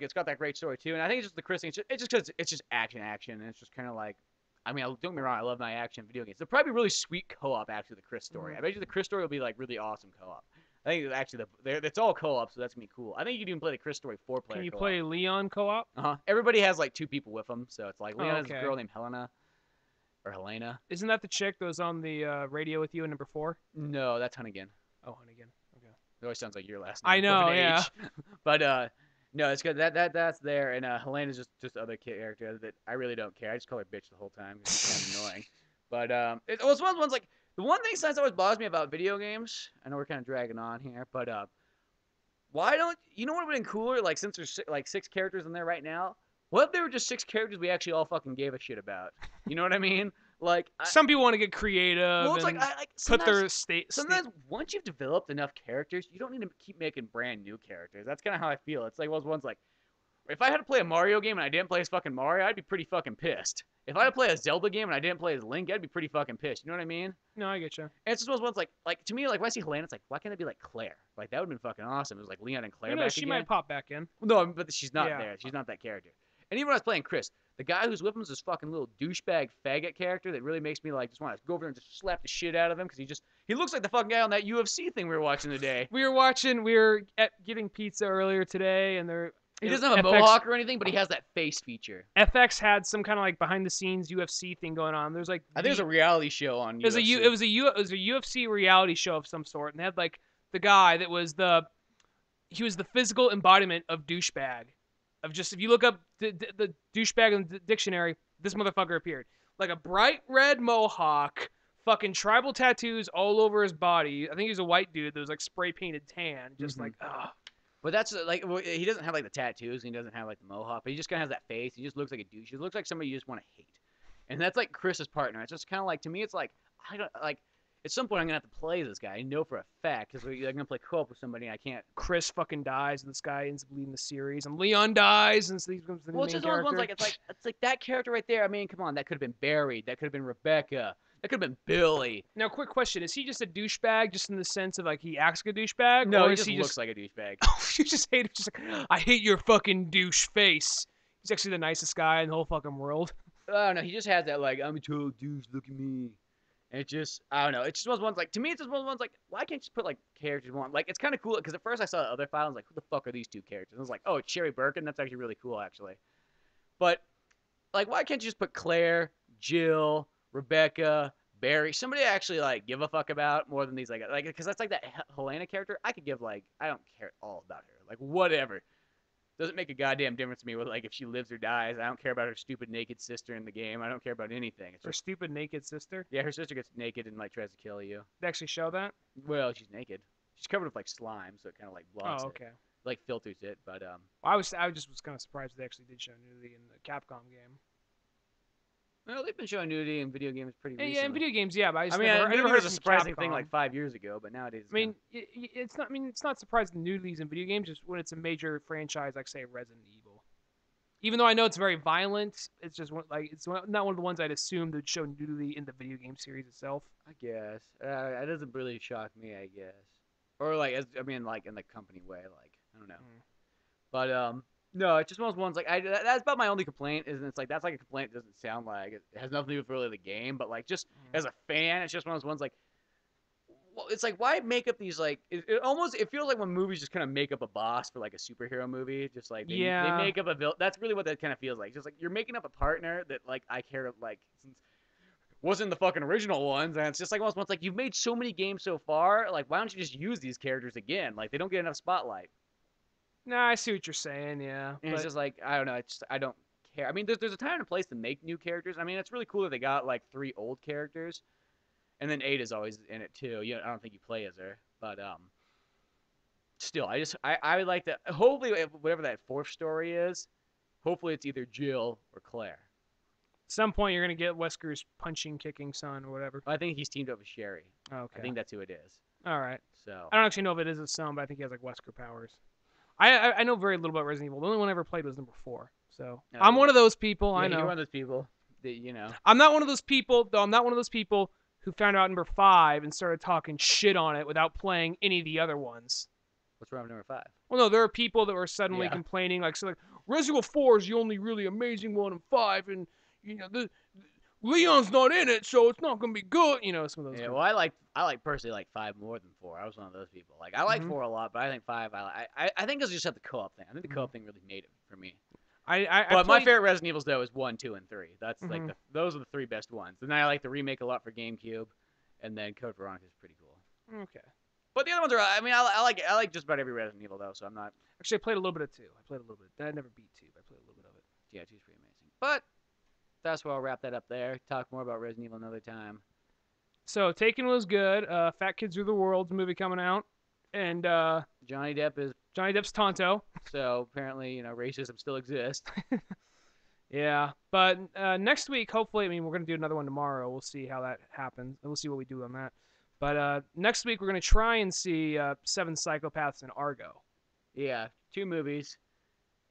it's got that great story too. And I think it's just the Chris thing. It's just because it's just action, and it's just kind of like. I mean, don't get me wrong, I love my action video games. They'll probably be really sweet co-op actually. The Chris story. I bet you the Chris story will be like really awesome co-op. I think actually it's all co-op, so that's gonna be cool. I think you can even play the Chris story 4-player. Can you co-op. play Leon co-op? Everybody has like 2 people with them, so it's like Leon has okay. a girl named Helena or Helena. Isn't that the chick that was on the radio with you in number 4? No, that's Hunnigan. Oh, Hunnigan. Okay. It always sounds like your last name. I know, yeah. But no, it's good. That's there, and Helena's just other character that I really don't care. I just call her bitch the whole time because she's kind of annoying. But it's one of the ones like. The one thing that always bothers me about video games, I know we're kind of dragging on here, but why don't you know what would have been cooler? Like since there's like 6 characters in there right now, what if there were just 6 characters we actually all fucking gave a shit about? You know what I mean? Like some people want to get creative. Well, it's and like put their state. Sometimes once you've developed enough characters, you don't need to keep making brand new characters. That's kind of how I feel. It's like those ones like. If I had to play a Mario game and I didn't play as fucking Mario, I'd be pretty fucking pissed. If I had to play a Zelda game and I didn't play as Link, I'd be pretty fucking pissed. You know what I mean? No, I get you. And it's just those ones like to me, like when I see Helena, it's like, why can't it be like Claire? Like that would have been fucking awesome. It was like Leon and Claire back she again. might pop back in. No, but she's not Yeah. there. She's not that character. And even when I was playing Chris, the guy who's with him is this fucking little douchebag faggot character that really makes me like just want to go over there and just slap the shit out of him because he looks like the fucking guy on that UFC thing we were watching today. We were getting pizza earlier today, and He doesn't have a mohawk or anything, but he has that face feature. FX had some kind of like behind the scenes UFC thing going on. There's like I think it was a reality show on. It was a UFC reality show of some sort, and they had like the guy that was the physical embodiment of douchebag. Of just if you look up the douchebag in the dictionary, this motherfucker appeared. Like a bright red mohawk, fucking tribal tattoos all over his body. I think he was a white dude that was like spray painted tan, just like ugh. But that's like he doesn't have like the tattoos and he doesn't have like the mohawk, but he just kind of has that face. He just looks like a douche. He looks like somebody you just want to hate. And that's like Chris's partner. It's just kind of like to me, it's like I don't like. At some point, I'm gonna have to play this guy. I know for a fact because I'm gonna play co-op with somebody. And I can't. Chris fucking dies, and this guy ends up leading the series, and Leon dies, and so he becomes the main just character. Ones like it's like that character right there. I mean, come on, that could have been Barry. That could have been Rebecca. That could have been Billy. Now, quick question: is he just a douchebag, just in the sense of like he acts like a douchebag? No, or he just looks like a douchebag. Oh, you just hate him. Just like I hate your fucking douche face. He's actually the nicest guy in the whole fucking world. Oh no, he just has that like I'm a total douche. Look at me. And it just I don't know. It's just one of those ones like to me. It's just one of those ones like why can't you just put like characters one like it's kind of cool because at first I saw the other file. I was like, who the fuck are these 2 characters? And I was like, oh, it's Sherry Birkin. That's actually really cool actually. But like, why can't you just put Claire, Jill, Rebecca? Barry, somebody I actually like give a fuck about more than these like because that's like that Helena character. I could give like I don't care all about her, like whatever. Doesn't make a goddamn difference to me with like if she lives or dies. I don't care about her stupid naked sister in the game. I don't care about anything. It's Her stupid naked sister. Yeah, her sister gets naked and like tries to kill you. They actually show that. Well, she's naked. She's covered with like slime, so it kind of like blocks Oh, okay. it, like filters it. But I just was kind of surprised they actually did show nudity in the Capcom game. Well, they've been showing nudity in video games pretty recently. Yeah, in video games, yeah, but I mean, never nudity heard was a from surprising Capcom. thing like 5 years ago, but nowadays. I mean, it's not. I mean, it's not surprising nudities in video games, just when it's a major franchise like say Resident Evil. Even though I know it's very violent, it's just it's not one of the ones I'd assume would show nudity in the video game series itself. I guess it doesn't really shock me. I guess, or like like in the company way, like I don't know. But no, it's just one of those ones like that's about my only complaint. Is it's like that's like a complaint that doesn't sound like it has nothing to do with really the game, but like just as a fan, it's just one of those ones like. Well, it's like why make up these like it feels like when movies just kind of make up a boss for like a superhero movie, just like they make up a villain. That's really what that kind of feels like. Just like you're making up a partner that like I care like since wasn't the fucking original ones, and it's just like almost it's like you've made so many games so far, like why don't you just use these characters again? Like they don't get enough spotlight. Nah, I see what you're saying, yeah. And it's just like I don't know, it's just I don't care. I mean, there's a time and a place to make new characters. I mean, it's really cool that they got like 3 old characters. And then Ada's always in it too. I don't think you play as her, but still, I would like to. Hopefully, whatever that 4th story is, hopefully it's either Jill or Claire. At some point, you're gonna get Wesker's punching, kicking son or whatever. I think he's teamed up with Sherry. Okay. I think that's who it is. All right. So I don't actually know if it is his son, but I think he has like Wesker powers. I know very little about Resident Evil. The only one I ever played was number 4. So I'm one of those people. Yeah, I know. You're one of those people that I'm not one of those people. Though I'm not one of those people who found out number 5 and started talking shit on it without playing any of the other ones. What's wrong with number 5? Well, no, there are people that were suddenly complaining, like Resident Evil 4 is the only really amazing one, and 5, and Leon's not in it, so it's not gonna be good. Some of those. Yeah, well, I like personally like 5 more than 4. I was one of those people. Like I like 4 a lot, but I think 5. I think it's just at the co-op thing. I think the co-op thing really made it for me. But my favorite Resident Evils though is 1, 2, and 3. That's like those are the 3 best ones. And then I like the remake a lot for GameCube, and then Code Veronica is pretty cool. Okay. But the other ones are. I mean, I like just about every Resident Evil though. So I'm not. Actually, I played a little bit of 2. I never beat 2. But I played a little bit of it. Yeah, 2's pretty amazing. But that's where I'll wrap that up there. Talk more about Resident Evil another time. So Taken was good. Fat Kids Rule the World's movie coming out, and Johnny Depp's Tonto. So apparently, racism still exists. Yeah, but next week, hopefully, we're going to do another one tomorrow. We'll see how that happens. We'll see what we do on that. But next week, we're going to try and see 7 Psychopaths and Argo. Yeah, 2 movies.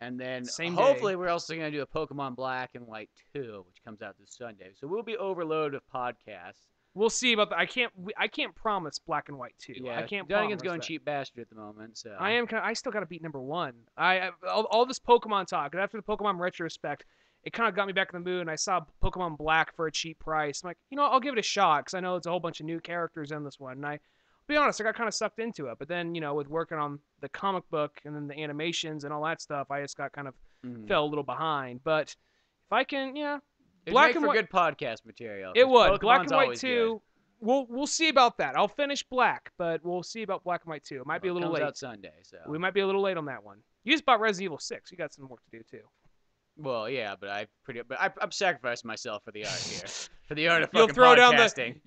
And then hopefully we're also going to do a Pokemon Black and White 2, which comes out this Sunday. So we'll be overloaded with podcasts. We'll see about that. I can't promise Black and White 2. Yeah, I can't Dunigan's promise going that. cheap bastard at the moment. So I still got to beat number 1. All this Pokemon talk, and after the Pokemon retrospect, it kind of got me back in the mood, and I saw Pokemon Black for a cheap price. I'm like, I'll give it a shot, because I know it's a whole bunch of new characters in this one. And I'll be honest, I got kind of sucked into it. But then, with working on the comic book and then the animations and all that stuff, I just got kind of fell a little behind. But if I can, Black and White, good podcast material. It would. Pokemon's Black and White 2. Good. We'll see about that. I'll finish Black, but we'll see about Black and White 2. It might be a little late. It comes out Sunday, so we might be a little late on that one. You just bought Resident Evil 6. You got some work to do too. Well, yeah, but I'm sacrificing myself for the art here. For the art of fucking podcasting.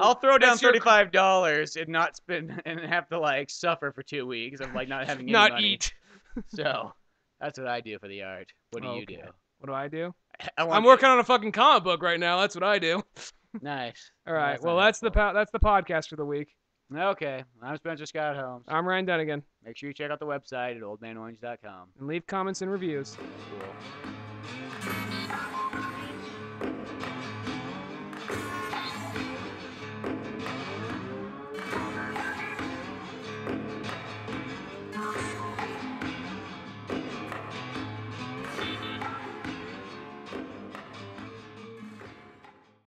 I'll throw down $35 and not spend and have to suffer for 2 weeks of not having any money. Eat. So that's what I do for the art. What do you do? What do I do? I'm working on a fucking comic book right now. That's what I do. Nice. All right. Well, that's the podcast for the week. Okay. I'm Spencer Scott Holmes. I'm Ryan Dunigan. Make sure you check out the website at oldmanorange.com. And leave comments and reviews. Cool.